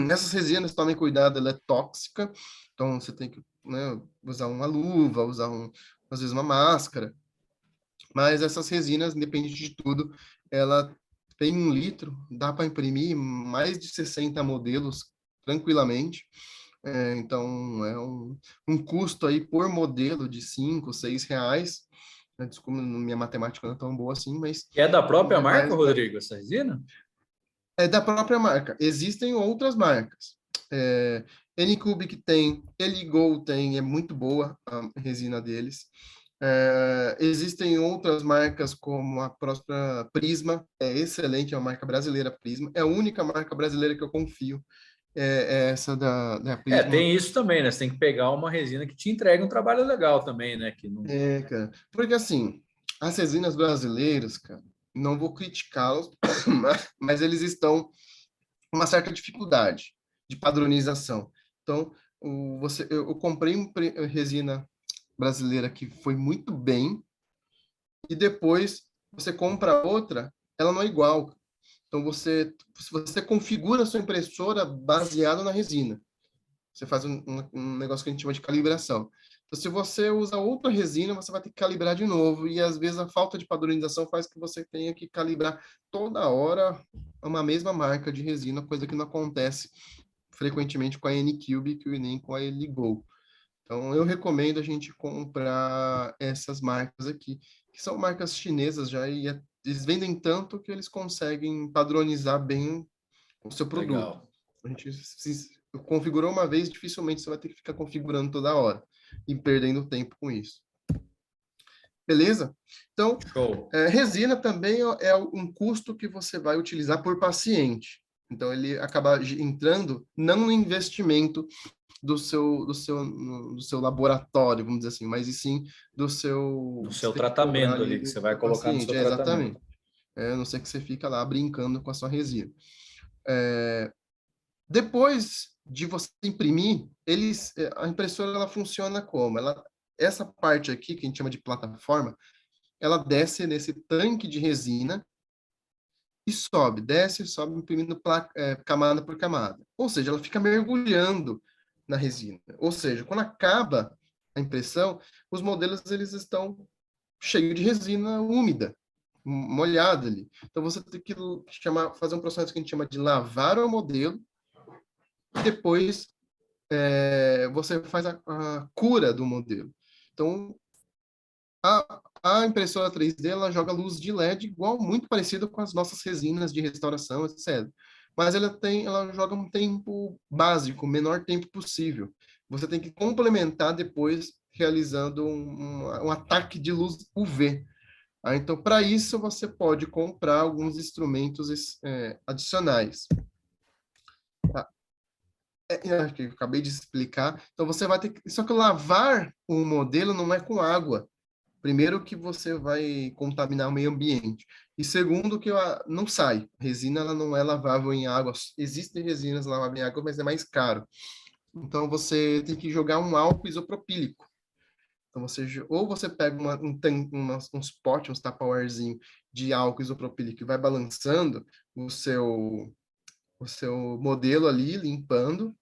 Essas resinas, tomem cuidado, ela é tóxica, então você tem que, né, usar uma luva, às vezes uma máscara, mas essas resinas, independente de tudo, ela tem 1 litro, dá para imprimir mais de 60 modelos tranquilamente. Então, é um custo aí por modelo de 5, 6 reais. Desculpa, minha matemática não é tão boa assim, mas E é da própria marca, mais, Rodrigo, essa resina? é da própria marca. Existem outras marcas. Anycubic tem, Eligol tem, é muito boa a resina deles. Existem outras marcas, como a própria Prisma, é excelente, é uma marca brasileira, Prisma. É a única marca brasileira que eu confio, é essa da Prisma. Tem isso também, né? Você tem que pegar uma resina que te entregue um trabalho legal também, né? Que não... Cara. Porque, assim, as resinas brasileiras, cara, não vou criticá-los, mas eles estão com uma certa dificuldade de padronização. Então, eu comprei uma resina brasileira que foi muito bem, e depois você compra outra, ela não é igual. Então, você configura a sua impressora baseado na resina. Você faz um negócio que a gente chama de calibração. Então, se você usa outra resina, você vai ter que calibrar de novo, e às vezes a falta de padronização faz que você tenha que calibrar toda hora uma mesma marca de resina, coisa que não acontece frequentemente com a Anycubic e nem com a Eligol. Então, eu recomendo a gente comprar essas marcas aqui, que são marcas chinesas já, e eles vendem tanto que eles conseguem padronizar bem o seu produto. Legal. A gente se configurou uma vez, dificilmente você vai ter que ficar configurando toda hora e perdendo tempo com isso. Beleza? Então, Show. resina também é um custo que você vai utilizar por paciente. Então, ele acaba entrando não no investimento do seu laboratório, vamos dizer assim, mas e sim do seu... Do Você seu tem que cobrar tratamento ali, ali que você vai do colocar no paciente. seu tratamento. Exatamente. A não ser que você fica lá brincando com a sua resina. Depois de você imprimir, a impressora ela funciona como? Essa parte aqui, que a gente chama de plataforma, ela desce nesse tanque de resina e sobe, desce e sobe, imprimindo camada por camada. Ou seja, ela fica mergulhando na resina. Ou seja, quando acaba a impressão, os modelos eles estão cheios de resina úmida, molhada ali. Então você tem que fazer um processo que a gente chama de lavar o modelo, e depois você faz a cura do modelo. Então, a impressora 3D ela joga luz de LED igual, muito parecido com as nossas resinas de restauração, etc. Mas ela joga um tempo básico, o menor tempo possível. Você tem que complementar depois realizando um ataque de luz UV. Então, para isso, você pode comprar alguns instrumentos adicionais. Tá? Que eu acabei de explicar. Então, você vai ter que... Só que lavar o modelo não é com água. Primeiro que você vai contaminar o meio ambiente. E segundo que não sai. A resina ela não é lavável em água. Existem resinas laváveis em água, mas é mais caro. Então, você tem que jogar um álcool isopropílico. Então, ou você pega uns potes, uns tupperwarezinho de álcool isopropílico e vai balançando o seu modelo ali, limpando,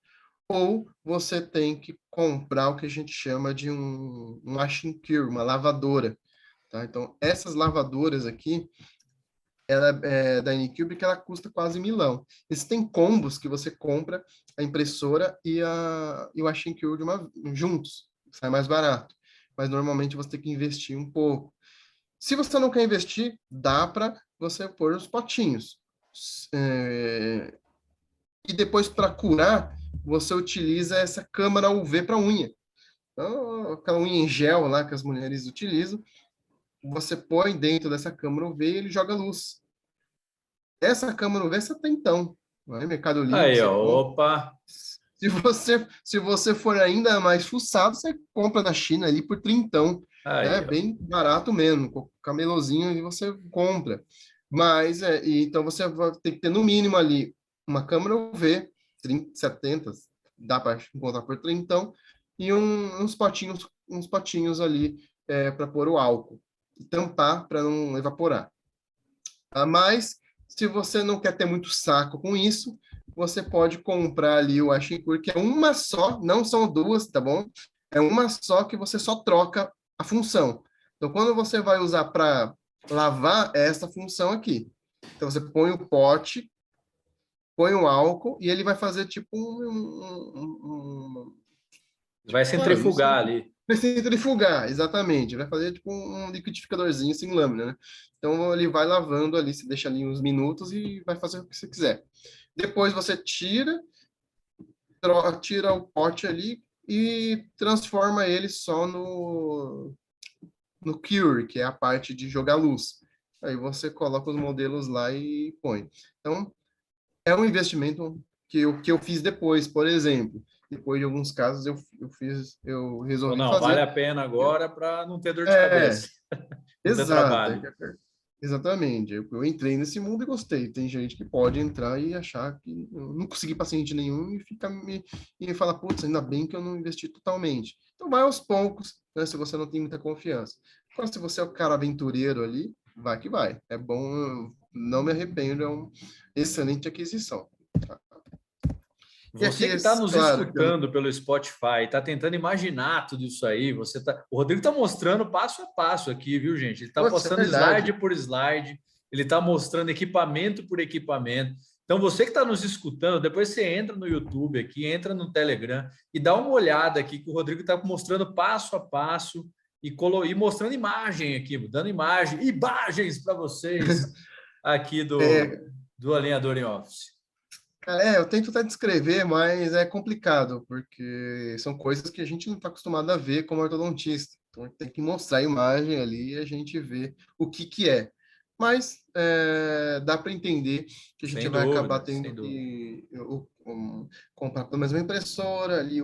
ou você tem que comprar o que a gente chama de um washing cure, uma lavadora, tá? Então, essas lavadoras aqui, ela é da Anycube, que ela custa quase milão. Existem combos que você compra a impressora e o washing cure juntos, sai mais barato. Mas normalmente você tem que investir um pouco. Se você não quer investir, dá para você pôr os potinhos. E depois, para curar, você utiliza essa câmara UV para unha. Então, aquela unha em gel lá que as mulheres utilizam, você põe dentro dessa câmara UV e ele joga luz. Essa câmara UV você tem então. Vai Mercado Livre, Aí, você ó, compra. opa. Se você for ainda mais fuçado, você compra na China ali por trintão. É Aí, ó. bem barato mesmo, com camelozinho e você compra. Mas, então você vai ter que ter no mínimo ali uma câmera UV, 30, 70, dá para encontrar por trintão, e uns potinhos ali para pôr o álcool. E tampar para não evaporar. Mas, se você não quer ter muito saco com isso, você pode comprar ali o Ashincur, que é uma só, não são duas, tá bom? É uma só que você só troca a função. Então, quando você vai usar para lavar, é essa função aqui. Então, você põe o pote, põe o álcool, e ele vai fazer tipo Vai não sei. centrifugar ali. Vai centrifugar, exatamente. Vai fazer tipo um liquidificadorzinho sem lâmina, né? Então ele vai lavando ali, você deixa ali uns minutos e vai fazer o que você quiser. Depois você tira o pote ali e transforma ele só no Cure, que é a parte de jogar luz. Aí você coloca os modelos lá e põe. Então, é um investimento que eu fiz depois, por exemplo. Depois de alguns casos eu Ou resolvi não, vale fazer. a pena agora para não ter dor de É, cabeça, não ter exato. trabalho. Exatamente. Eu entrei nesse mundo e gostei. Tem gente que pode entrar e achar que eu não consegui paciente nenhum e e fala, putz, ainda bem que eu não investi totalmente. Então vai aos poucos, né, se você não tem muita confiança. Agora, se você é o cara aventureiro ali, vai que vai. É bom, eu não me arrependo, é uma excelente aquisição. E aqui, Você que está nos claro, escutando pelo Spotify, está tentando imaginar tudo isso aí, o Rodrigo está mostrando passo a passo aqui, viu, gente? Ele está putz, é postando slide verdade. por slide, ele está mostrando equipamento por equipamento. Então, você que está nos escutando, depois você entra no YouTube aqui, entra no Telegram e dá uma olhada aqui que o Rodrigo está mostrando passo a passo e mostrando imagem aqui, dando imagens para vocês aqui É, do Alinhador em Office. cara, eu tento até descrever, mas é complicado, porque são coisas que a gente não está acostumado a ver como ortodontista. Então, tem que mostrar a imagem ali e a gente vê o que que é. Mas dá para entender que a gente Sem vai acabar dúvida, sem tendo dúvida. que comprar pelo menos uma impressora, ali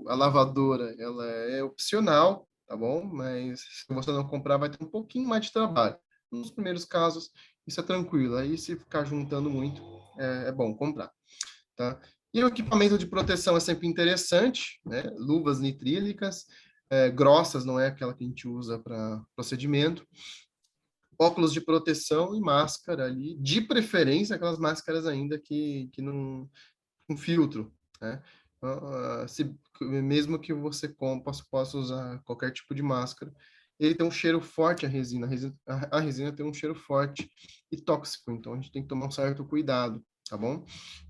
a lavadora, ela é opcional, tá bom? Mas se você não comprar, vai ter um pouquinho mais de trabalho. Nos primeiros casos, isso é tranquilo. Aí, se ficar juntando muito, é bom comprar, tá? E o equipamento de proteção é sempre interessante, né? Luvas nitrílicas, grossas, não é aquela que a gente usa para procedimento. Óculos de proteção e máscara ali, de preferência aquelas máscaras ainda que não com filtro, né? Mesmo que você possa usar qualquer tipo de máscara, ele tem um cheiro forte, a resina tem um cheiro forte e tóxico, então a gente tem que tomar um certo cuidado, tá bom?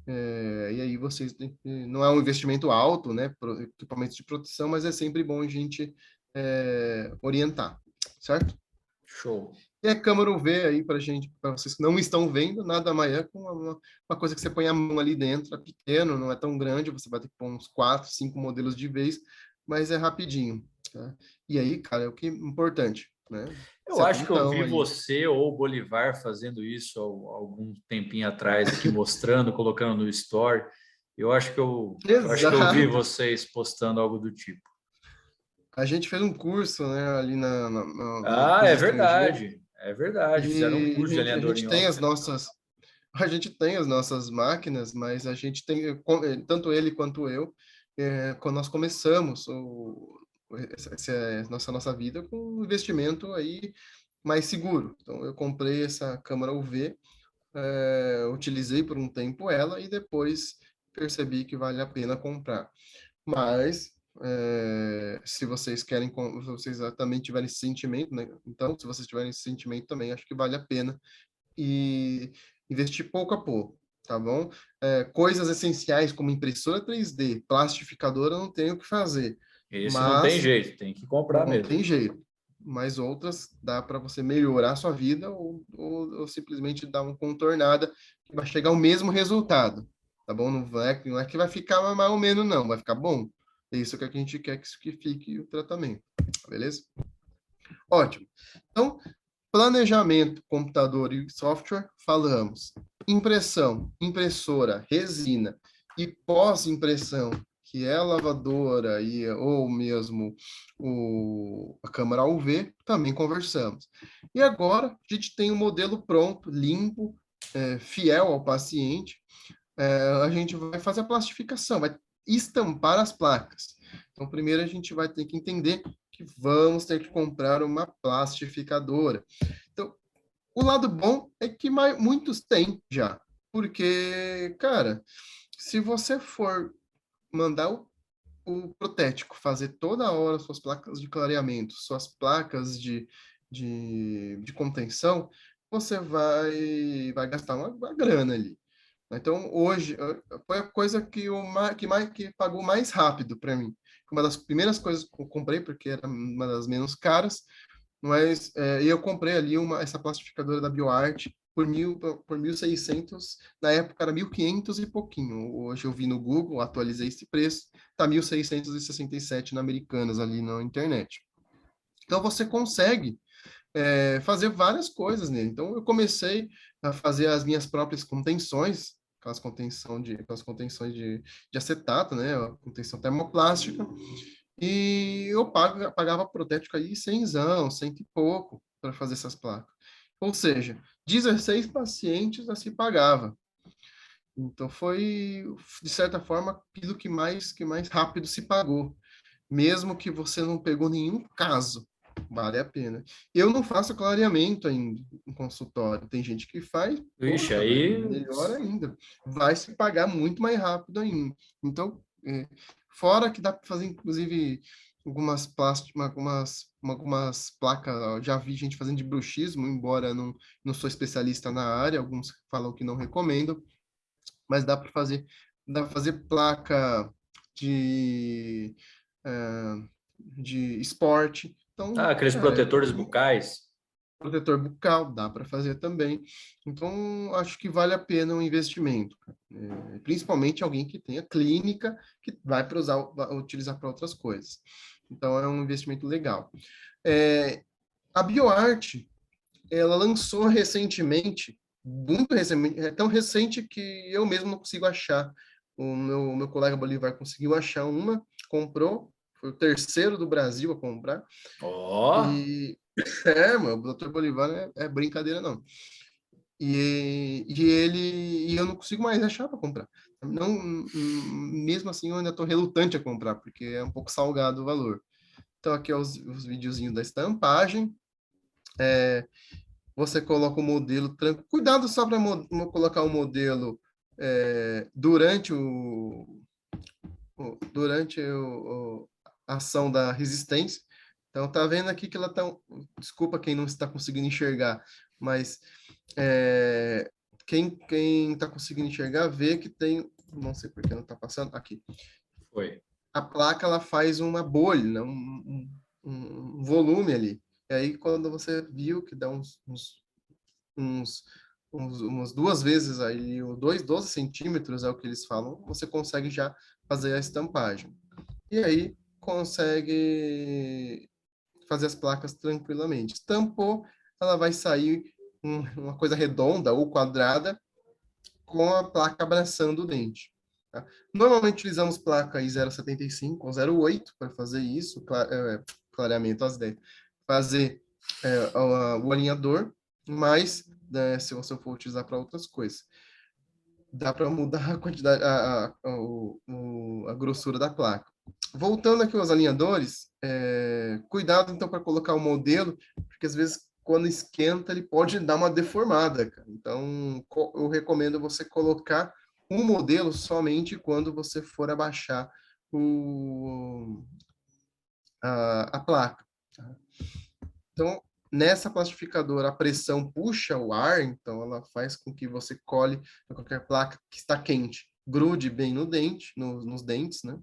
E aí vocês não é um investimento alto, né, equipamentos de proteção, mas é sempre bom a gente orientar, certo? Show. E a câmera UV aí para gente, para vocês que não estão vendo, nada mais é com uma coisa que você põe a mão ali dentro, é pequeno, não é tão grande, você vai ter que pôr uns 4, 5 modelos de vez, mas é rapidinho, tá? E aí, cara, é o que é importante, né? Eu acho que eu Setentão vi aí. você ou o Bolivar fazendo isso algum tempinho atrás aqui, mostrando, colocando no story. Eu acho que eu vi Exato. vocês postando algo do tipo. A gente fez um curso, né, ali na Ah, empresa é estrangeira, verdade. É verdade. Fizeram um e curso de a alinhador gente em tem office. as nossas máquinas, mas a gente tem, tanto ele quanto eu, quando nós começamos nossa vida com um investimento aí mais seguro. Então, eu comprei essa câmera UV, utilizei por um tempo ela e depois percebi que vale a pena comprar. Mas, se vocês querem, se vocês também tiverem esse sentimento, né? Então, se vocês tiverem esse sentimento também, acho que vale a pena e investir pouco a pouco, tá bom? Coisas essenciais como impressora 3D, plastificadora, não tenho o que fazer, Esse não tem mas jeito, tem que comprar não mesmo. tem jeito. Mas outras dá para você melhorar a sua vida ou simplesmente dar uma contornada que vai chegar ao mesmo resultado, tá bom? Não é que vai ficar mais ou menos, não, vai ficar bom. É isso que a gente quer que fique o tratamento, beleza? Ótimo. Então, planejamento, computador e software, falamos. Impressão, impressora, resina e pós-impressão, que é a lavadora ou mesmo a câmara UV, também conversamos. E agora a gente tem o modelo pronto, limpo, fiel ao paciente. A gente vai fazer a plastificação, vai estampar as placas. Então, primeiro a gente vai ter que entender que vamos ter que comprar uma plastificadora. Então, o lado bom é que muitos têm já, porque, cara, se você for mandar o protético fazer toda hora suas placas de clareamento, suas placas de contenção, você vai gastar uma grana ali. Então, hoje, foi a coisa que pagou mais rápido para mim. Uma das primeiras coisas que eu comprei, porque era uma das menos caras, mas eu comprei ali essa plastificadora da BioArt por 1.600, na época era 1.500 e pouquinho. Hoje eu vi no Google, atualizei esse preço, tá 1.667 na Americanas ali na internet. Então você consegue fazer várias coisas nele. Então eu comecei a fazer as minhas próprias contenções, aquelas contenções de acetato, né, a contenção termoplástica, e eu pagava protético aí 100, cento e pouco para fazer essas placas. Ou seja, 16 pacientes a se pagava. Então foi, de certa forma, aquilo que mais rápido se pagou. Mesmo que você não pegou nenhum caso, vale a pena. Eu não faço clareamento ainda em consultório. Tem gente que faz, Ixi, poxa, velho, aí. melhor ainda. Vai se pagar muito mais rápido ainda. Então, fora que dá para fazer, inclusive, algumas plásticas, algumas placas, ó, já vi gente fazendo de bruxismo, embora não sou especialista na área, alguns falam que não recomendam, mas dá para fazer placa de de esporte. Ah, Então, aqueles cara, protetores bucais. protetor bucal dá para fazer também. Então, acho que vale a pena o investimento, principalmente alguém que tenha clínica que vai utilizar para outras coisas. Então, é um investimento legal. A BioArt, ela lançou recentemente, muito recentemente, é tão recente que eu mesmo não consigo achar. O meu colega Bolivar conseguiu achar uma, comprou, foi o terceiro do Brasil a comprar. Ó, E mano, o Dr. Bolivar é brincadeira, não. E eu não consigo mais achar para comprar. Não, mesmo assim, eu ainda estou relutante a comprar, porque é um pouco salgado o valor. Então, aqui é os videozinhos da estampagem. Você coloca o modelo. Cuidado só para colocar o modelo durante a ação da resistência. Então, tá vendo aqui que ela tá. Desculpa quem não está conseguindo enxergar, mas quem está conseguindo enxergar vê que tem. Não sei por que não está passando. Aqui. foi. A placa ela faz uma bolha, né? Um volume ali. E aí, quando você viu que dá uns, umas duas vezes aí, 12 centímetros é o que eles falam, você consegue já fazer a estampagem. E aí consegue fazer as placas tranquilamente. Estampou, ela vai sair uma coisa redonda ou quadrada com a placa abraçando o dente. Tá? Normalmente utilizamos placa I 0,75 ou 0,8 para fazer isso, clareamento às 10. Fazer o alinhador, mas se você for utilizar para outras coisas, dá para mudar a quantidade, a grossura da placa. Voltando aqui aos alinhadores, cuidado então para colocar o modelo, porque às vezes quando esquenta ele pode dar uma deformada, cara. Então eu recomendo você colocar um modelo somente quando você for abaixar a placa. Tá? Então, nessa plastificadora, a pressão puxa o ar, então ela faz com que você cole qualquer placa que está quente, grude bem no dente, nos dentes, né?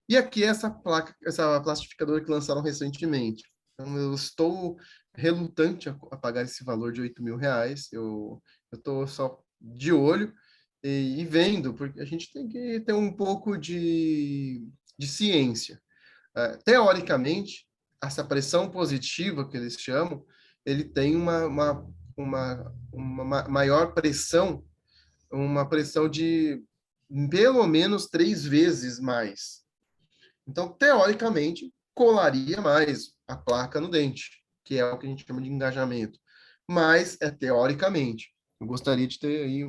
E aqui essa placa, essa plastificadora que lançaram recentemente. Então, eu estou relutante a pagar esse valor de R$ 8.000. Eu estou só de olho e vendo, porque a gente tem que ter um pouco de ciência. Teoricamente, essa pressão positiva que eles chamam, ele tem uma maior pressão, uma pressão de pelo menos 3 vezes mais. Então, teoricamente, colaria mais a placa no dente, que é o que a gente chama de engajamento. Mas é teoricamente. Eu gostaria de ter aí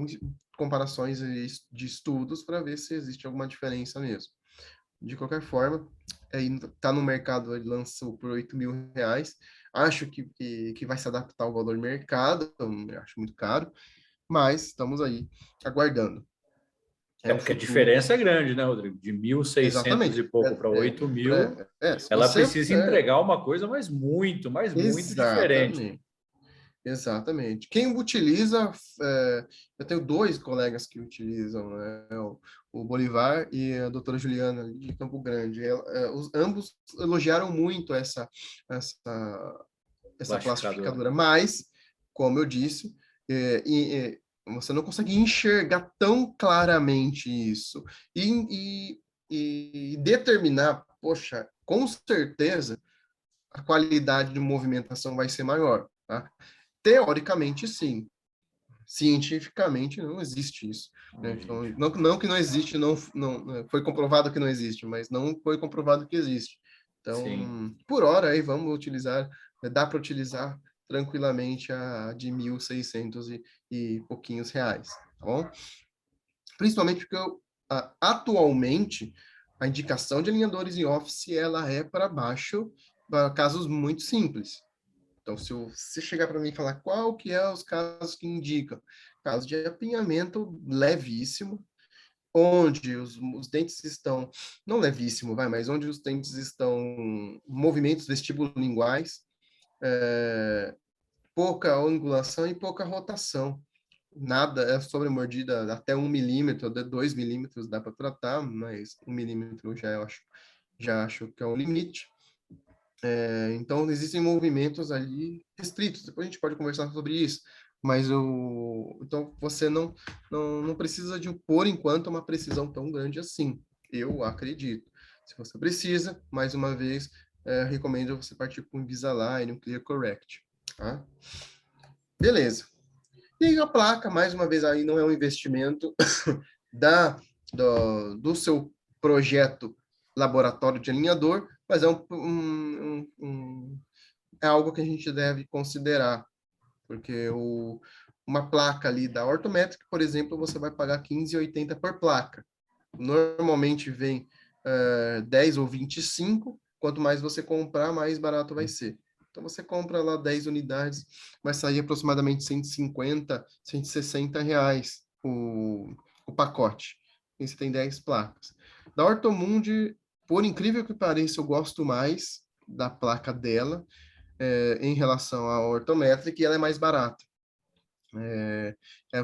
comparações de estudos para ver se existe alguma diferença mesmo. De qualquer forma, está no mercado, ele lançou por R$ 8.000. Acho que vai se adaptar ao valor de mercado, eu acho muito caro, mas estamos aí aguardando. É O porque a futuro. diferença é grande, né, Rodrigo? De 1.600 Exatamente. e pouco para 8.000, Se ela você. precisa entregar uma coisa, mas muito diferente. Exatamente. Exatamente. Quem utiliza, eu tenho 2 colegas que utilizam, né, o Bolivar e a doutora Juliana, de Campo Grande. Ambos elogiaram muito essa, essa Plastificador. plastificadora, mas, como eu disse, você não consegue enxergar tão claramente isso e determinar, poxa, com certeza a qualidade de movimentação vai ser maior, tá? Teoricamente, sim. Cientificamente, não existe isso. Né? Então, não que não existe, não foi comprovado que não existe, mas não foi comprovado que existe. Sim. Então, por hora, aí vamos utilizar, dá para utilizar tranquilamente a de 1.600 e pouquinhos reais, tá bom? Principalmente porque atualmente a indicação de alinhadores em Office ela é para baixo, para casos muito simples. Então, se você chegar para mim e falar qual que é os casos que indicam, caso de apinhamento levíssimo, onde os dentes estão, não levíssimo, mas onde os dentes estão movimentos vestibulolinguais, pouca angulação e pouca rotação. Nada é sobre mordida até 1 milímetro, até 2 milímetros dá para tratar, mas 1 milímetro já acho que é um limite. Então, existem movimentos ali restritos. Depois a gente pode conversar sobre isso. Mas então você não precisa de, por enquanto, uma precisão tão grande assim. Eu acredito. Se você precisa, mais uma vez, recomendo você partir com um Invisalign, um Clear Correct. Tá? Beleza. E a placa, mais uma vez, aí não é um investimento do seu projeto laboratório de alinhador, mas é é algo que a gente deve considerar, porque uma placa ali da Orthometric, por exemplo, você vai pagar 15,80 por placa. Normalmente vem 10 ou 25, quanto mais você comprar, mais barato vai ser. Então você compra lá 10 unidades, vai sair aproximadamente 150, 160 reais o pacote. E você tem 10 placas. Da Ortomundi, por incrível que pareça, eu gosto mais da placa dela, em relação à ortométrica, e ela é mais barata.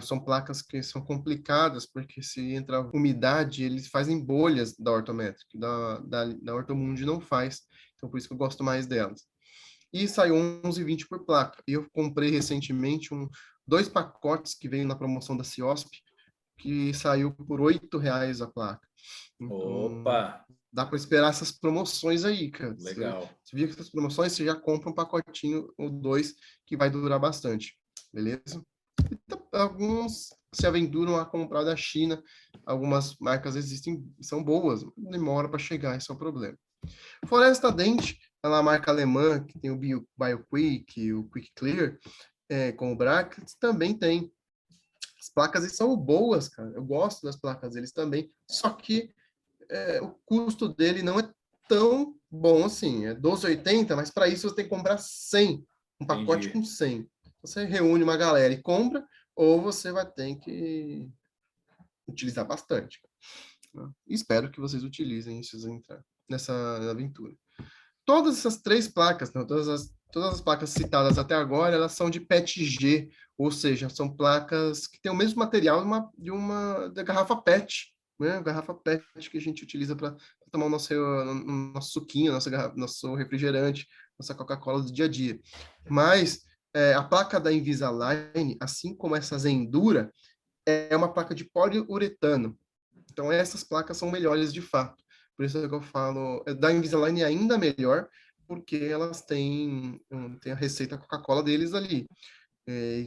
São placas que são complicadas, porque se entra umidade, eles fazem bolhas da ortométrica, da Ortomundi não faz, então por isso que eu gosto mais delas. E saiu 11,20 por placa. E eu comprei recentemente 2 pacotes que veio na promoção da Ciosp, que saiu por R$ 8 a placa. Então, Opa, dá para esperar essas promoções aí, cara. legal. Você via essas promoções, você já compra um pacotinho ou 2 que vai durar bastante, beleza? Então, alguns se aventuram a comprar da China, algumas marcas existem, são boas, demora para chegar, esse é o problema. Floresta Dente, ela é uma marca alemã que tem o BioQuick, o Quick Clear, com o brackets, também tem. As placas são boas, cara. Eu gosto das placas deles também, só que o custo dele não é tão bom assim, é 12,80, mas para isso você tem que comprar 100, um pacote Entendi. com 100. Você reúne uma galera e compra, ou você vai ter que utilizar bastante. Né? Espero que vocês utilizem isso nessa aventura. Todas essas três placas, né, todas as placas citadas até agora, elas são de PETG, ou seja, são placas que têm o mesmo material da garrafa PET, né? Garrafa PET que a gente utiliza para tomar o nosso suquinho, nosso refrigerante, nossa Coca-Cola do dia a dia. Mas a placa da Invisalign, assim como essa Zendura, é uma placa de poliuretano. Então, essas placas são melhores de fato. Por isso é que eu falo, da Invisalign é ainda melhor, porque elas têm a receita Coca-Cola deles ali.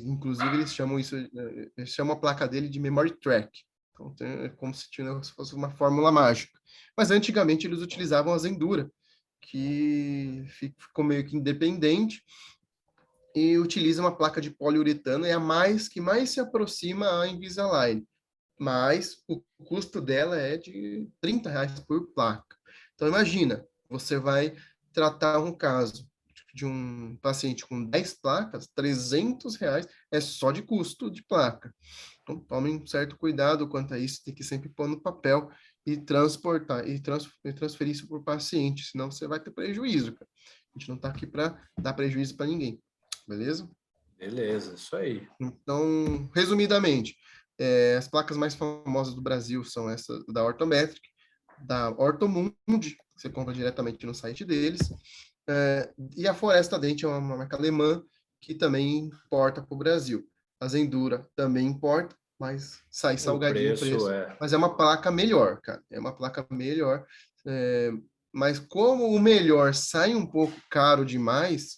Inclusive, eles chamam a placa dele de Memory Track. Então, é como se fosse uma fórmula mágica. Mas antigamente eles utilizavam a Zendura, que ficou meio que independente, e utiliza uma placa de poliuretano, é que mais se aproxima à Invisalign, mas o custo dela é de R$ 30 por placa. Então, imagina, você vai tratar um caso de um paciente com 10 placas, R$ 300 é só de custo de placa. Então, tomem um certo cuidado quanto a isso, tem que sempre pôr no papel e transportar, e transferir isso para o paciente, senão você vai ter prejuízo, cara. A gente não está aqui para dar prejuízo para ninguém, beleza? Beleza, isso aí. Então, resumidamente, as placas mais famosas do Brasil são essa da Orthometric, da Ortomundi, que você compra diretamente no site deles, e a Floresta Dente é uma marca alemã que também importa para o Brasil. A Zendura também importa, mas sai O salgadinho o preço preço. é. Mas é uma placa melhor, cara. É uma placa melhor. Mas como o melhor sai um pouco caro demais,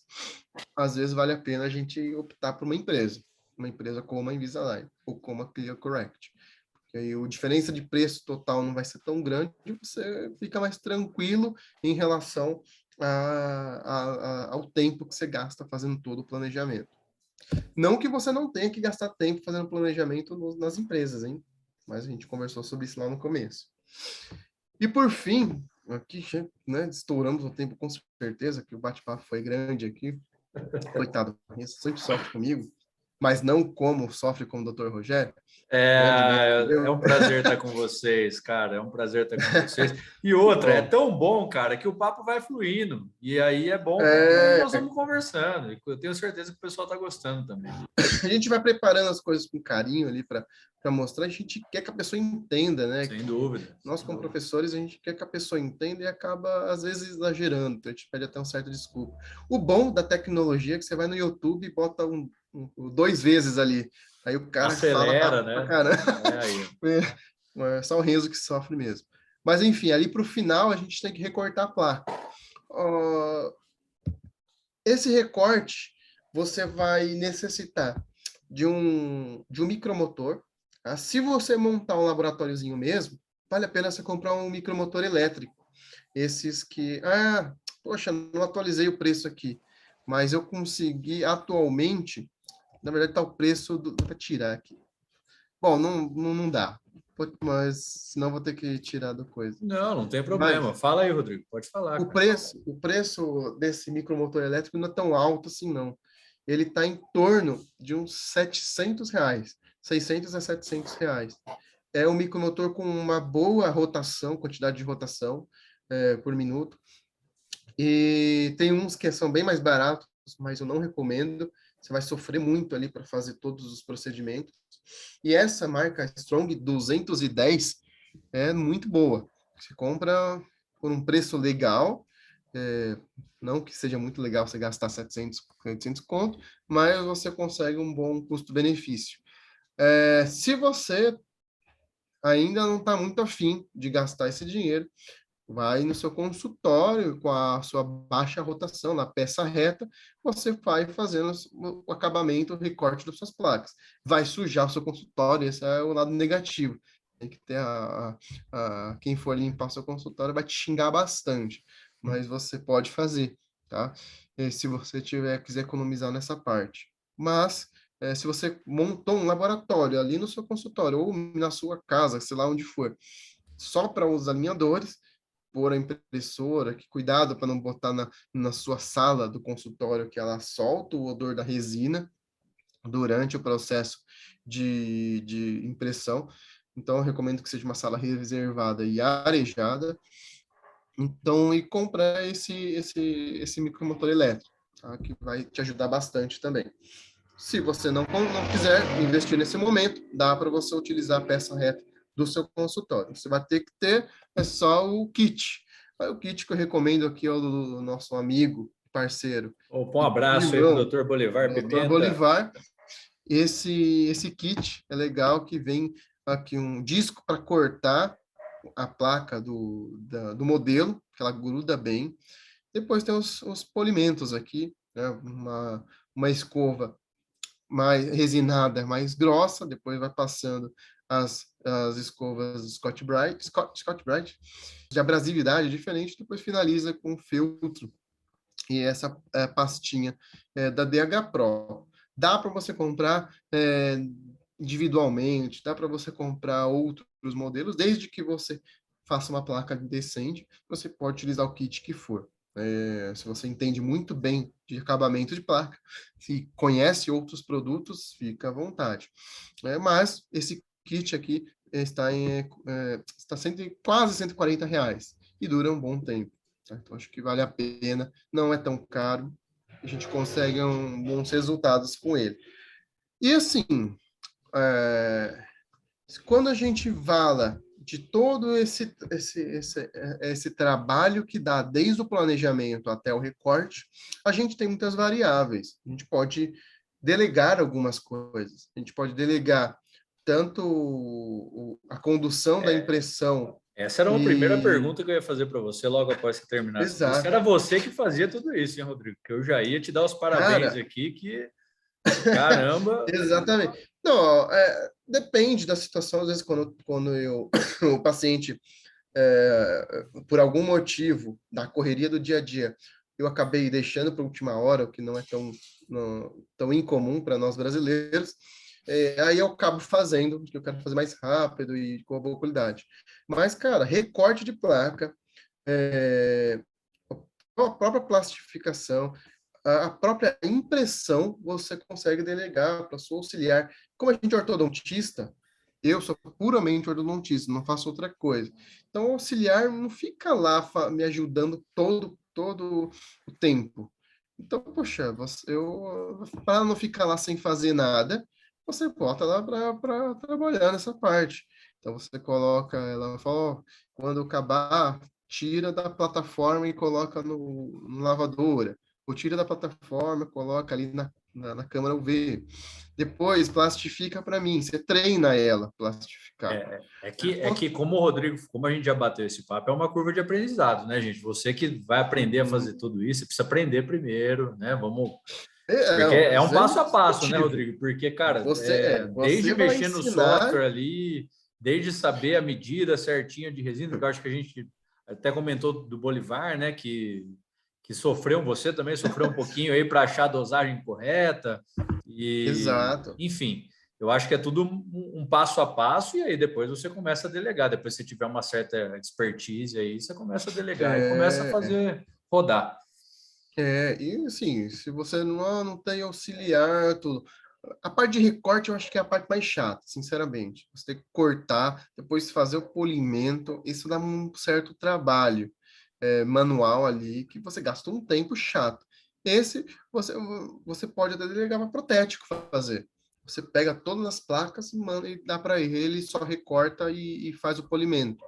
às vezes vale a pena a gente optar por uma empresa como a Invisalign ou como a ClearCorrect. Porque aí a diferença de preço total não vai ser tão grande, você fica mais tranquilo em relação ao tempo que você gasta fazendo todo o planejamento. Não que você não tenha que gastar tempo fazendo planejamento nas empresas, hein? Mas a gente conversou sobre isso lá no começo. E por fim, aqui, né, estouramos o tempo com certeza, que o bate-papo foi grande aqui. Coitado, ele sempre sofre comigo, mas não como sofre com o Dr. Rogério, grande mestre É meu. um prazer estar com vocês, cara. É um prazer estar com vocês. E outra, é Bom, tão bom, cara, que o papo vai fluindo. E aí é bom porque nós é, vamos conversando. E eu tenho certeza que o pessoal está gostando também. a gente vai preparando as coisas com carinho ali para mostrar, a gente quer que a pessoa entenda, né? Sem dúvida. Nós, Sem como dúvida. professores, a gente quer que a pessoa entenda e acaba, às vezes, exagerando. Então, a gente pede até um certo desculpa. O bom da tecnologia é que você vai no YouTube e bota dois vezes ali. Aí o cara fala Acelera, rápido pra né? caramba. É aí. É só o Renzo que sofre mesmo. Mas, enfim, ali para o final, a gente tem que recortar a placa. Ó, esse recorte, você vai necessitar de um micromotor. Tá? Se você montar um laboratóriozinho mesmo, vale a pena você comprar um micromotor elétrico. Esses que... poxa, não atualizei o preço aqui, mas eu consegui atualmente... Na verdade, está o preço para tirar aqui. Bom, não dá, mas senão vou ter que tirar da coisa. Não, não tem problema. Mas Fala aí, Rodrigo. Pode falar, o cara. preço, o preço desse micromotor elétrico não é tão alto assim, não. Ele está em torno de uns R$ 700, 600 a R$ 700. É um micromotor com uma boa rotação, quantidade de rotação por minuto. E tem uns que são bem mais baratos, mas eu não recomendo. Você vai sofrer muito ali para fazer todos os procedimentos. E essa marca Strong 210 é muito boa. Você compra por um preço legal, não que seja muito legal você gastar 700, 800 conto, mas você consegue um bom custo-benefício. Se você ainda não está muito afim de gastar esse dinheiro, vai no seu consultório com a sua baixa rotação, na peça reta, você vai fazendo o acabamento, o recorte das suas placas. Vai sujar o seu consultório, esse é o lado negativo. Tem que ter quem for limpar o seu consultório vai te xingar bastante, mas você pode fazer, tá? Se você quiser economizar nessa parte. Mas, se você montou um laboratório ali no seu consultório ou na sua casa, sei lá onde for, só para os alinhadores, pôr a impressora, que cuidado para não botar na sua sala do consultório, que ela solta o odor da resina durante o processo de impressão. Então, eu recomendo que seja uma sala reservada e arejada. Então, e comprar esse micromotor elétrico, tá? Que vai te ajudar bastante também. Se você não quiser investir nesse momento, dá para você utilizar a peça reta do seu consultório. Você vai ter que ter só o kit. Aí, o kit que eu recomendo aqui é o do nosso amigo, parceiro, Opa, um abraço aí para o irmão, Dr. Bolivar Dr. Pimenta. Bolivar. Esse kit é legal, que vem aqui um disco para cortar a placa do modelo, que ela gruda bem. Depois tem os polimentos aqui, né? Uma escova mais resinada, mais grossa, depois vai passando as escovas Scott-Brite, de abrasividade diferente, depois finaliza com filtro e essa pastinha da DH Pro. Dá para você comprar individualmente, dá para você comprar outros modelos, desde que você faça uma placa decente, você pode utilizar o kit que for. Se você entende muito bem de acabamento de placa, se conhece outros produtos, fica à vontade. Mas esse kit aqui está quase R$ 140 e dura um bom tempo. Tá? Então, acho que vale a pena, não é tão caro, a gente consegue bons resultados com ele. E assim, é, quando a gente fala de todo esse trabalho que dá desde o planejamento até o recorte, a gente tem muitas variáveis. A gente pode delegar algumas coisas. A gente pode delegar tanto a condução da impressão Essa era uma primeira e... pergunta que eu ia fazer para você logo após que terminasse isso. Exato. Era você que fazia tudo isso, hein, Rodrigo? Que eu já ia te dar os parabéns Cara, aqui, que caramba. exatamente. Não, depende da situação. Às vezes, quando o paciente, por algum motivo, da correria do dia a dia, eu acabei deixando para a última hora, o que não é tão incomum para nós brasileiros, aí eu acabo fazendo, porque eu quero fazer mais rápido e com boa qualidade. Mas, cara, recorte de placa, é, a própria plastificação, a própria impressão, você consegue delegar para sua auxiliar. Como a gente é ortodontista, eu sou puramente ortodontista, não faço outra coisa. Então, o auxiliar não fica lá me ajudando todo o tempo. Então, poxa, para não ficar lá sem fazer nada, você bota lá para trabalhar nessa parte. Então, você coloca, ela fala, ó, quando acabar, tira da plataforma e coloca no lavadora. Ou tira da plataforma, coloca ali na câmara UV. Depois, plastifica para mim. Você treina ela, plastificar. É que como o Rodrigo, como a gente já bateu esse papo, é uma curva de aprendizado, né, gente? Você que vai aprender a fazer tudo isso, você precisa aprender primeiro, né? Vamos. Porque é um Isso é passo a passo, né, indiscutível. Rodrigo? Porque, cara, desde Você vai mexer no ensinar. software ali, desde saber a medida certinha de resina, que eu acho que a gente até comentou do Bolivar, né? Que sofreu, você também sofreu um pouquinho aí para achar a dosagem correta. E, Exato. enfim, eu acho que é tudo um passo a passo, e aí depois você começa a delegar. Depois, se tiver uma certa expertise aí, você começa a delegar e começa a É, fazer rodar. e assim, se você não tem auxiliar, tudo. A parte de recorte eu acho que é a parte mais chata, sinceramente. Você tem que cortar, depois fazer o polimento, isso dá um certo trabalho manual ali, que você gasta um tempo chato. Esse você pode até delegar para protético fazer. Você pega todas as placas, manda e dá para ele só recorta e faz o polimento.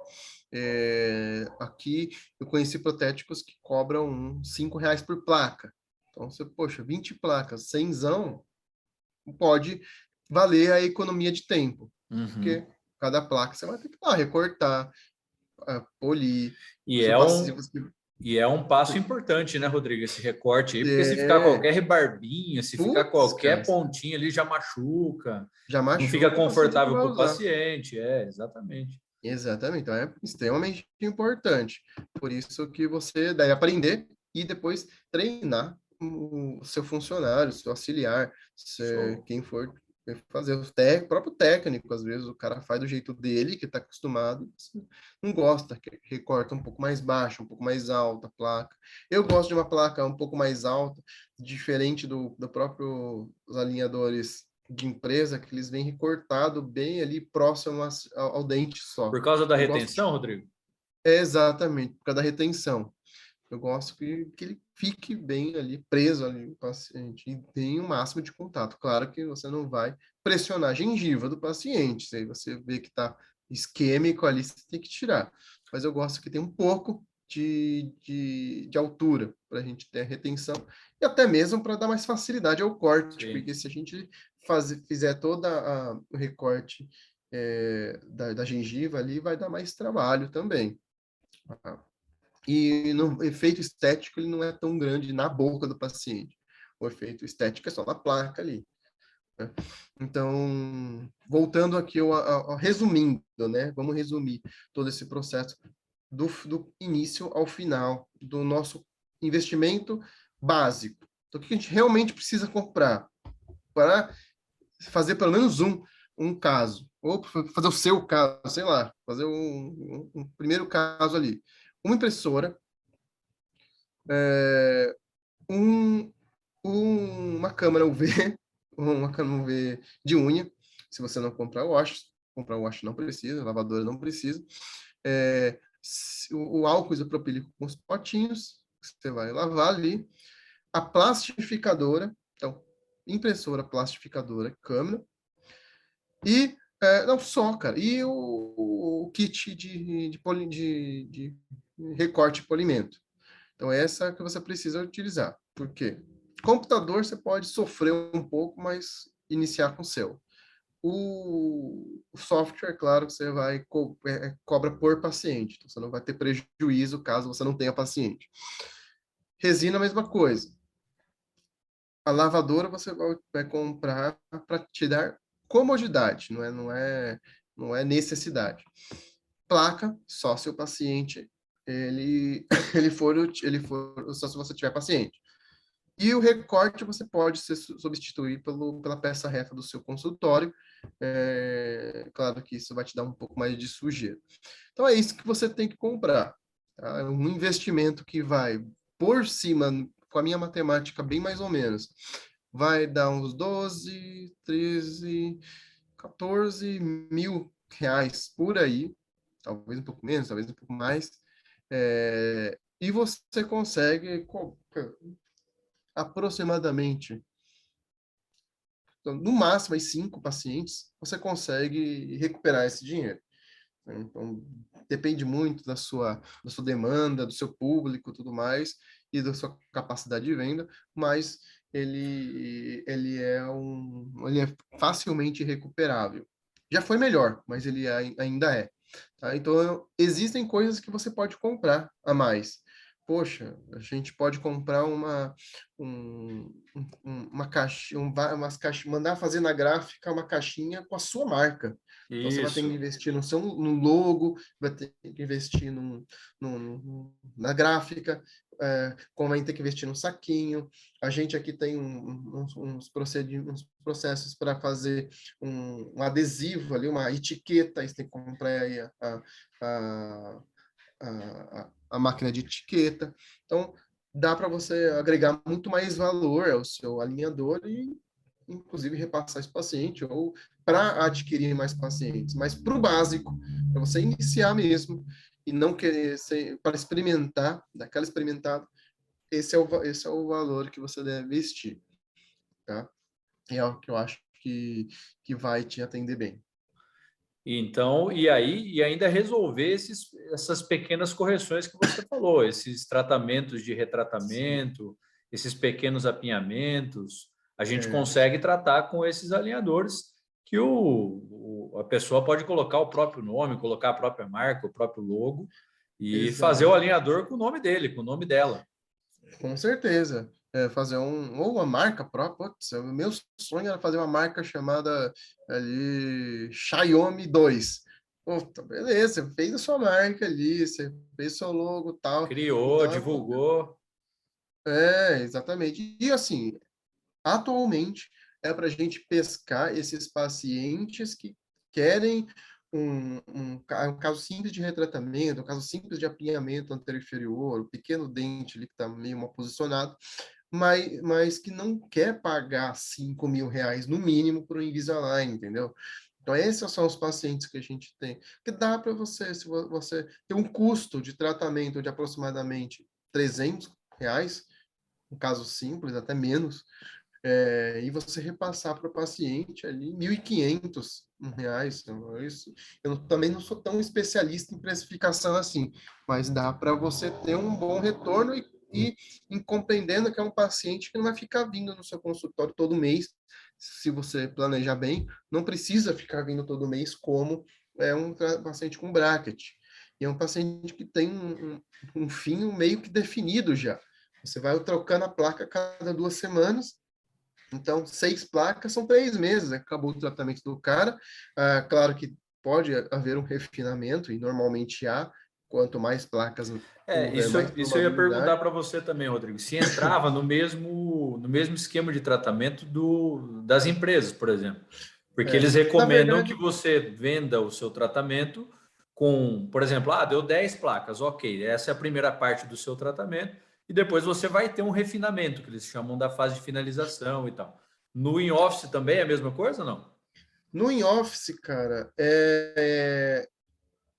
Aqui eu conheci protéticos que cobram R$ 5 por placa. Então, você, poxa, 20 placas, 100zão, pode valer a economia de tempo. Uhum. Porque cada placa você vai ter que recortar, polir. E Seu é passivo, um, e é um passo importante, né, Rodrigo? Esse recorte aí, porque se ficar é, qualquer rebarbinha, se ficar putz, cara, qualquer pontinha ali, já machuca, já não fica machuca, o paciente não confortável vai para o usar. paciente. É, exatamente. Exatamente, então é extremamente importante. Por isso que você deve aprender e depois treinar o seu funcionário, seu auxiliar, Show. quem for fazer o próprio técnico, às vezes o cara faz do jeito dele, que está acostumado, não gosta, que recorta um pouco mais baixo, um pouco mais alta a placa. Eu gosto de uma placa um pouco mais alta, diferente do próprio os alinhadores de empresa, que eles vêm recortado bem ali próximo ao dente só. Por causa da Eu gosto retenção, Rodrigo? exatamente, por causa da retenção. Eu gosto que ele fique bem ali, preso ali, o paciente, e tenha o máximo de contato. Claro que você não vai pressionar a gengiva do paciente. Se aí você vê que está isquêmico ali, você tem que tirar. Mas eu gosto que tenha um pouco de altura para a gente ter a retenção e até mesmo para dar mais facilidade ao corte, Sim. porque se a gente fizer todo o recorte da gengiva ali, vai dar mais trabalho também. E no efeito estético ele não é tão grande na boca do paciente. O efeito estético é só na placa ali. Né? Então, voltando aqui ao resumindo, né? Vamos resumir todo esse processo do início ao final do nosso investimento básico. Então, o que a gente realmente precisa comprar para fazer pelo menos um caso, ou fazer o seu caso, sei lá, fazer um primeiro caso ali. Uma impressora, um, uma câmera UV, uma câmera UV de unha, se você não comprar wash não precisa, lavadora não precisa. O álcool isopropílico com os potinhos, você vai lavar ali. A plastificadora, então, impressora, plastificadora, câmera. E, não só, cara, e o kit de recorte de polimento. Então, essa que você precisa utilizar. Por quê? Computador você pode sofrer um pouco, mas iniciar com o seu. O software, claro, que você vai cobra por paciente. Então, você não vai ter prejuízo caso você não tenha paciente. Resina, a mesma coisa. A lavadora você vai comprar para te dar comodidade, não é necessidade. Placa, só se o paciente ele for só se você tiver paciente. E o recorte você pode substituir pela peça reta do seu consultório. Claro que isso vai te dar um pouco mais de sujeira. Então é isso que você tem que comprar. Tá? É um investimento que vai por cima, com a minha matemática bem mais ou menos, vai dar uns 12, 13, 14 mil reais por aí, talvez um pouco menos, talvez um pouco mais. E você consegue aproximadamente, então, no máximo, aí 5 pacientes, você consegue recuperar esse dinheiro. Então, depende muito da sua demanda, do seu público, tudo mais, e da sua capacidade de venda, mas ele é facilmente recuperável. Já foi melhor, mas ele ainda é. Tá? Então, existem coisas que você pode comprar a mais. Poxa, a gente pode comprar uma caixa, umas caixas, mandar fazer na gráfica uma caixinha com a sua marca. Então, você vai ter que Isso. investir no logo, vai ter que investir na gráfica, como vai ter que investir no saquinho. A gente aqui tem uns processos para fazer um adesivo ali, uma etiqueta, aí você tem que comprar aí a, a máquina de etiqueta. Então, dá para você agregar muito mais valor ao seu alinhador e, inclusive, repassar esse paciente ou para adquirir mais pacientes. Mas para o básico, para você iniciar mesmo e não querer ser para experimentar, daquela experimentada, esse é o valor que você deve investir, tá? É o que eu acho que vai te atender bem. Então, e ainda resolver essas pequenas correções que você falou, esses tratamentos de Sim. retratamento, esses pequenos apinhamentos, a gente É, consegue tratar com esses alinhadores que a pessoa pode colocar o próprio nome, colocar a própria marca, o próprio logo e fazer o exato. alinhador com o nome dele, com o nome dela. Com certeza. Fazer ou uma marca própria. Putz, o meu sonho era fazer uma marca chamada ali Xiaomi 2. Puta, beleza, você fez a sua marca ali, você fez seu logo e tal. Criou, Então, divulgou. exatamente. E assim, atualmente, é para a gente pescar esses pacientes que querem um caso simples de retratamento, um caso simples de apinhamento anterior inferior, o pequeno dente ali que está meio mal posicionado, mas que não quer pagar R$ 5.000 no mínimo por um Invisalign, entendeu? Então, esses são os pacientes que a gente tem. Que dá para você, se você tem um custo de tratamento de aproximadamente R$ 300, um caso simples, até menos, e você repassar para o paciente ali R$ 1.500. Então, isso, eu também não sou tão especialista em precificação assim, mas dá para você ter um bom retorno e em compreendendo que é um paciente que não vai ficar vindo no seu consultório todo mês, se você planejar bem, não precisa ficar vindo todo mês como é um paciente com bracket. E é um paciente que tem um fim meio que definido já. Você vai trocando a placa a cada 2 semanas, então, 6 placas são 3 meses, né? Acabou o tratamento do cara. Claro que pode haver um refinamento, e normalmente há, quanto mais placas houver, Isso, mais isso eu ia perguntar probabilidade. para você também, Rodrigo. Se entrava no mesmo esquema de tratamento das empresas, por exemplo. Porque eles Na recomendam que verdade, você venda o seu tratamento com, por exemplo, deu 10 placas, ok, essa é a primeira parte do seu tratamento, e depois você vai ter um refinamento, que eles chamam da fase de finalização e tal. No in-office também é a mesma coisa ou não? no in-office, cara,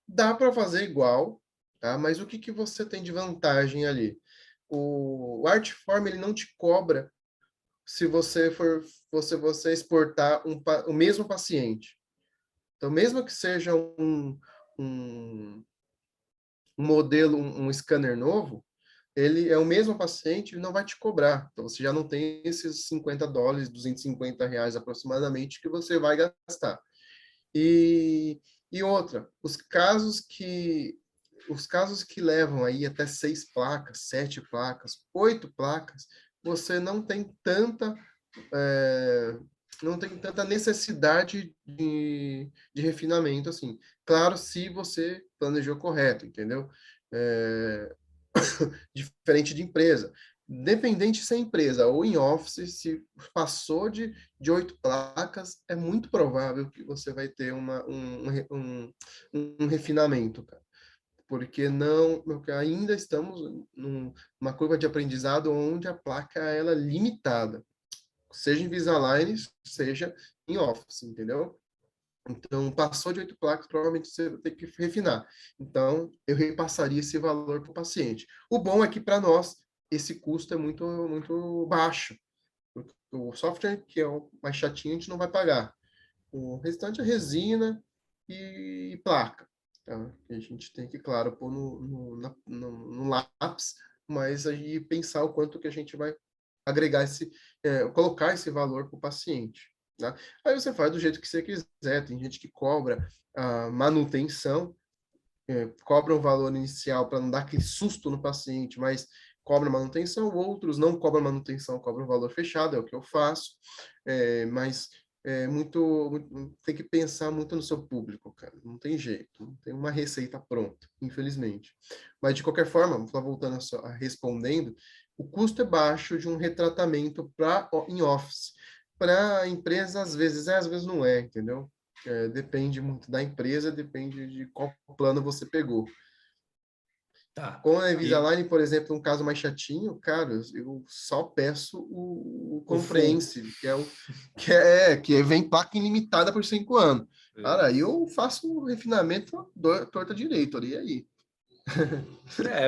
dá para fazer igual, tá? Mas o que que você tem de vantagem ali? O Artform, ele não te cobra se você for você exportar o mesmo paciente. Então, mesmo que seja um, um modelo, um scanner novo, ele é o mesmo paciente, ele não vai te cobrar. Então, você já não tem esses US$ 50, R$ 250 aproximadamente que você vai gastar. E outra, os casos que levam aí até 6 placas, 7 placas, 8 placas, você é, não tem tanta necessidade de refinamento assim. Claro, se você planejou correto, entendeu? É, diferente de empresa. Dependente se é empresa ou em office, se passou de 8 placas, é muito provável que você vai ter um refinamento, cara. Porque não, porque ainda estamos numa curva de aprendizado onde a placa ela é limitada, seja em Invisalign, seja em Office, entendeu? Então, passou de 8 placas, provavelmente você vai ter que refinar. Então, eu repassaria esse valor para o paciente. O bom é que, para nós, esse custo é muito, muito baixo. Porque o software, que é o mais chatinho, a gente não vai pagar. O restante é resina e placa. Tá? A gente tem que, claro, pôr no lápis, mas aí pensar o quanto que a gente vai agregar colocar esse valor para o paciente. Tá? Aí você faz do jeito que você quiser. Tem gente que cobra a manutenção, cobra um valor inicial para não dar aquele susto no paciente, mas cobra manutenção. Outros não cobram manutenção, cobram um valor fechado, é o que eu faço. Mas tem que pensar muito no seu público, cara. Não tem jeito, não tem uma receita pronta, infelizmente. Mas de qualquer forma, voltando respondendo, o custo é baixo de um retratamento em office. Para empresa, às vezes não é, entendeu? Depende muito da empresa, depende de qual plano você pegou. Tá. Com a E Invisalign, por exemplo, um caso mais chatinho, cara, eu só peço o o full. Comprehensive, que vem placa ilimitada por 5 anos. Cara, aí eu faço o refinamento torta direito, olha aí.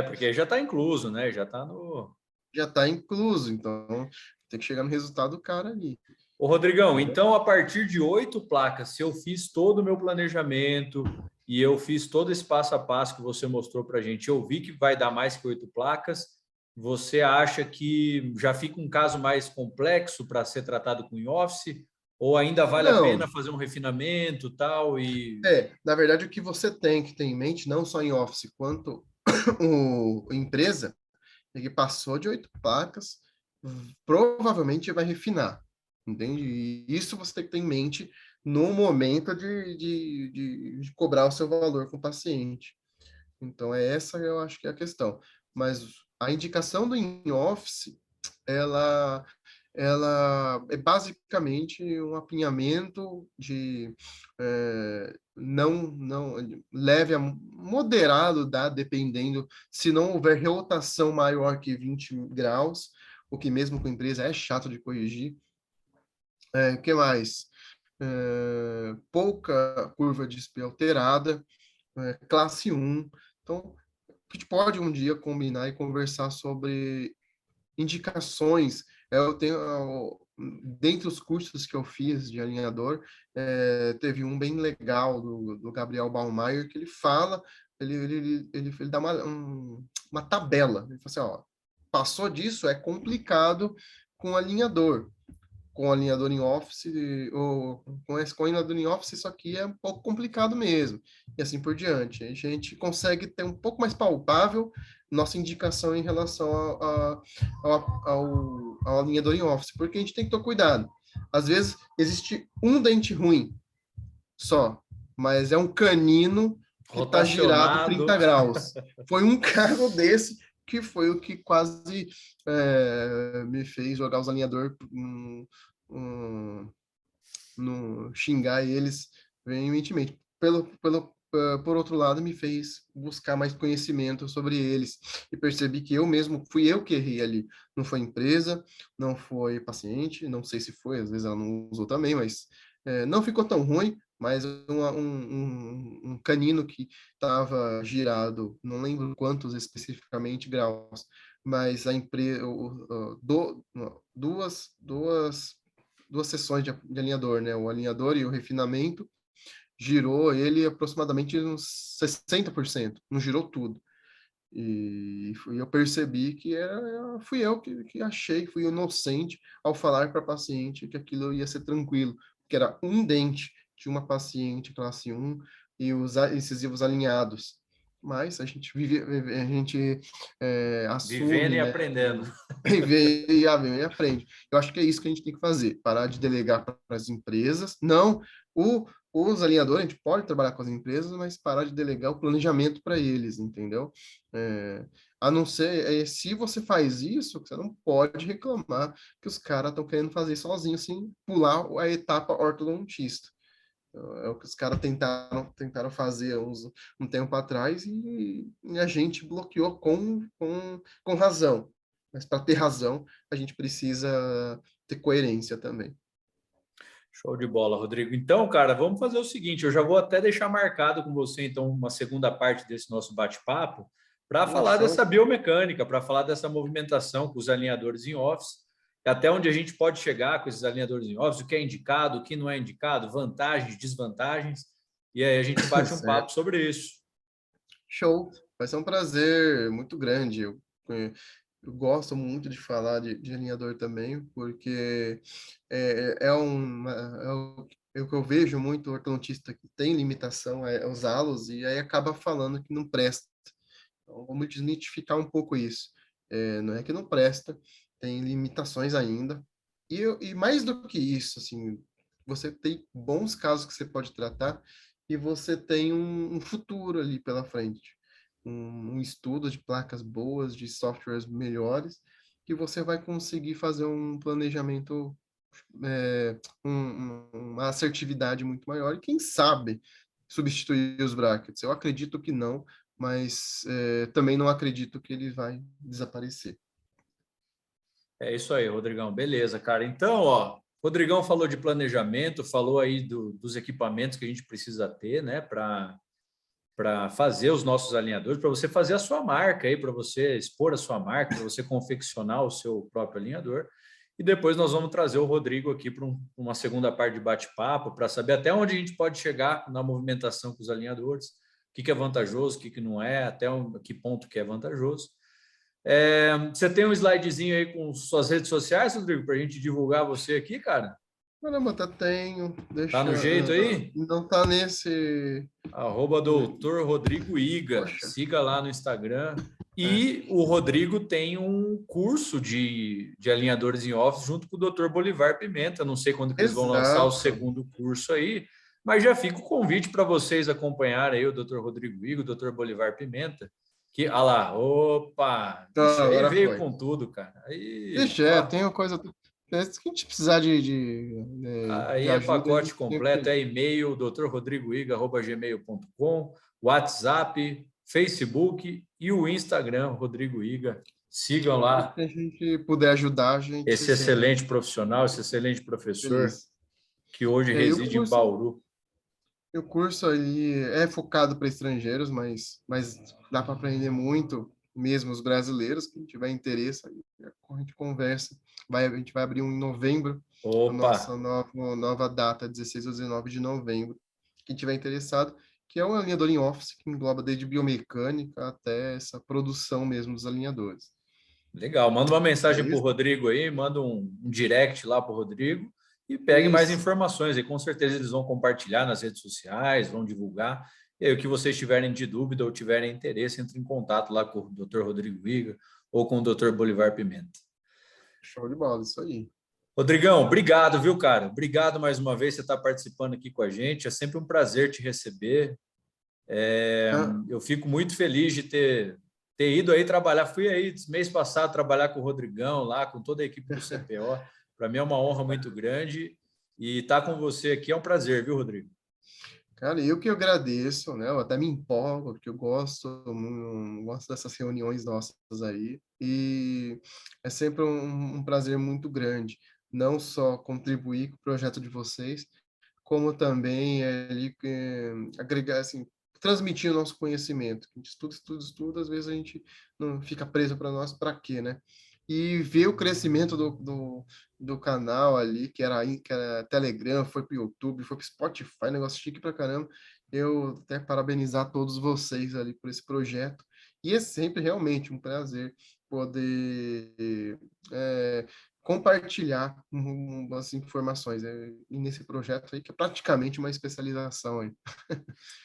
Porque já está incluso, né? Já está no. Já está incluso, então tem que chegar no resultado do cara ali. Ô, Rodrigão, Entendeu? então a partir de 8 placas, se eu fiz todo o meu planejamento e eu fiz todo esse passo a passo que você mostrou para a gente, eu vi que vai dar mais que 8 placas, você acha que já fica um caso mais complexo para ser tratado com in-office? Ou ainda vale a Não, pena fazer um refinamento tal? E na verdade, o que você tem que ter em mente, não só em Office, quanto empresa, é que passou de 8 placas, provavelmente vai refinar, entende? E isso você tem que ter em mente no momento de cobrar o seu valor com o paciente. Então, essa eu acho que é a questão. Mas a indicação do in-office, ela ela é basicamente um apinhamento de não leve a moderado, dá, dependendo, se não houver rotação maior que 20 graus, o que mesmo com a empresa é chato de corrigir. Que mais? Pouca curva de SP alterada, classe 1. Então, a gente pode um dia combinar e conversar sobre indicações. Eu tenho, dentre os cursos que eu fiz de alinhador, teve um bem legal do Gabriel Baumeier, que ele fala, ele dá uma tabela. Ele fala assim, ó, passou disso, é complicado com alinhador. Com alinhador em Office, ou com alinhador em Office, isso aqui é um pouco complicado mesmo, e assim por diante. A gente consegue ter um pouco mais palpável nossa indicação em relação ao alinhador em Office, porque a gente tem que ter cuidado. Às vezes, existe um dente ruim só, mas é um canino que está girado Rotacionado. 30 graus. Foi um caso desse que foi o que quase me fez jogar os alinhadores no xingar eles veementemente. Por outro lado, me fez buscar mais conhecimento sobre eles e percebi que eu mesmo, fui eu que errei ali. Não foi empresa, não foi paciente, não sei se foi, às vezes ela não usou também, mas não ficou tão ruim, mas um canino que estava girado, não lembro quantos especificamente graus, mas a empresa, duas sessões de alinhador, né? O alinhador e o refinamento, girou ele aproximadamente uns 60%, não girou tudo. E eu percebi que fui eu que achei, fui inocente ao falar para a paciente que aquilo ia ser tranquilo, que era um dente de uma paciente classe 1 e os incisivos alinhados. Mas a gente Vivendo assume, e né? aprendendo. E vê e aprende. Eu acho que é isso que a gente tem que fazer, parar de delegar para as empresas. Não, os alinhadores, a gente pode trabalhar com as empresas, mas parar de delegar o planejamento para eles, entendeu? A não ser, se você faz isso, você não pode reclamar que os caras estão querendo fazer sozinho, sem pular a etapa ortodontista. É o que os caras tentaram fazer um tempo atrás e a gente bloqueou com razão. Mas para ter razão, a gente precisa ter coerência também. Show de bola, Rodrigo. Então, cara, vamos fazer o seguinte: eu já vou até deixar marcado com você, então, uma segunda parte desse nosso bate-papo, para falar Show. dessa biomecânica, para falar dessa movimentação com os alinhadores em office, até onde a gente pode chegar com esses alinhadores em office, o que é indicado, o que não é indicado, vantagens, desvantagens, e aí a gente bate um papo sobre isso. Show. Vai ser um prazer muito grande. Eu gosto muito de falar de alinhador também, porque é o que eu vejo muito ortodontista que tem limitação é usá-los e aí acaba falando que não presta. Então, vamos desmitificar um pouco isso. Não é que não presta, tem limitações ainda. E mais do que isso, assim, você tem bons casos que você pode tratar e você tem um futuro ali pela frente. Um estudo de placas boas, de softwares melhores, que você vai conseguir fazer um planejamento, uma assertividade muito maior e, quem sabe, substituir os brackets. Eu acredito que não, mas também não acredito que ele vai desaparecer. É isso aí, Rodrigão. Beleza, cara. Então, ó, Rodrigão falou de planejamento, falou aí dos equipamentos que a gente precisa ter, né, para fazer os nossos alinhadores, para você fazer a sua marca aí, para você expor a sua marca, para você confeccionar o seu próprio alinhador. E depois nós vamos trazer o Rodrigo aqui para uma segunda parte de bate-papo, para saber até onde a gente pode chegar na movimentação com os alinhadores, o que é vantajoso, o que não é, até que ponto que é vantajoso. Você tem um slidezinho aí com suas redes sociais, Rodrigo, para a gente divulgar você aqui, cara? Caramba, até tenho. Tá no jeito aí? Não tá nesse. @doutor Rodrigo Iga. Poxa. Siga lá no Instagram. E o Rodrigo tem um curso de alinhadores em office junto com o Dr. Bolivar Pimenta. Não sei quando que eles vão lançar o segundo curso aí, mas já fica o convite para vocês acompanharem aí o Dr. Rodrigo Iga, o Dr. Bolivar Pimenta. Que, lá, opa! Ixi, aí Agora veio foi. com tudo, cara. Aí, Ixi, ó, tem uma coisa. Se a gente precisar Aí de é ajuda, a pacote gente completo, sempre... é e-mail, drrodrigoiga@gmail.com, WhatsApp, Facebook e o Instagram, Rodrigo Iga. Sigam O lá que a gente puder ajudar, a gente esse sempre excelente profissional, esse excelente professor feliz. que hoje E aí reside em Bauru. o curso ali é focado para estrangeiros, mas dá para aprender muito, mesmo os brasileiros, quem tiver interesse, aí a gente conversa. A gente vai abrir um em novembro, a Opa, nossa nova data, 16 a 19 de novembro. Quem tiver interessado, que é um alinhador em office, que engloba desde biomecânica até essa produção mesmo dos alinhadores. legal. Manda uma mensagem para o Beleza? Rodrigo aí, manda um direct lá para o Rodrigo e pegue mais Isso. informações. E com certeza eles vão compartilhar nas redes sociais, vão divulgar. E aí, o que vocês tiverem de dúvida ou tiverem interesse, entre em contato lá com o Dr. Rodrigo Iga ou com o Dr. Bolivar Pimenta. Show de bola, isso aí. Rodrigão, obrigado, viu, cara? Obrigado mais uma vez por você estar participando aqui com a gente. É sempre um prazer te receber. Ah, Eu fico muito feliz de ter ido aí trabalhar. Fui aí mês passado trabalhar com o Rodrigão lá, com toda a equipe do CPO. Para mim é uma honra muito grande e estar com você aqui é um prazer, viu, Rodrigo? cara, eu que agradeço, né? Eu até me empolgo, porque eu gosto dessas reuniões nossas aí. E é sempre um prazer muito grande, não só contribuir com o projeto de vocês, como também ali agregar, assim, transmitir o nosso conhecimento. A gente estuda, às vezes a gente não fica preso para nós, para quê, né? E ver o crescimento do canal ali, que era Telegram, foi para o YouTube, foi para o Spotify, negócio chique pra caramba. Eu até parabenizar todos vocês ali por esse projeto. E é sempre realmente um prazer poder compartilhar as informações e nesse projeto aí, que é praticamente uma especialização aí.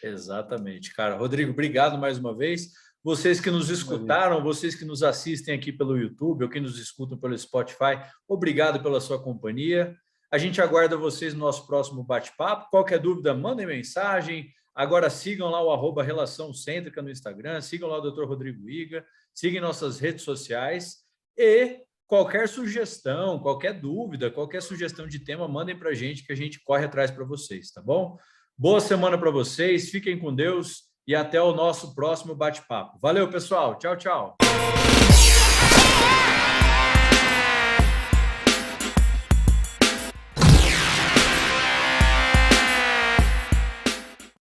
Exatamente, cara. Rodrigo, obrigado mais uma vez. Vocês que nos Valeu. escutaram, vocês que nos assistem aqui pelo YouTube ou que nos escutam pelo Spotify, obrigado pela sua companhia. A gente aguarda vocês no nosso próximo bate-papo. Qualquer dúvida, mandem mensagem. Agora sigam lá o @Relação Cêntrica no Instagram, sigam lá o Dr. Rodrigo Iga, sigam nossas redes sociais e qualquer sugestão, qualquer dúvida, qualquer sugestão de tema, mandem para a gente que a gente corre atrás para vocês, tá bom? Boa semana para vocês, fiquem com Deus e até o nosso próximo bate-papo. Valeu, pessoal. Tchau, tchau.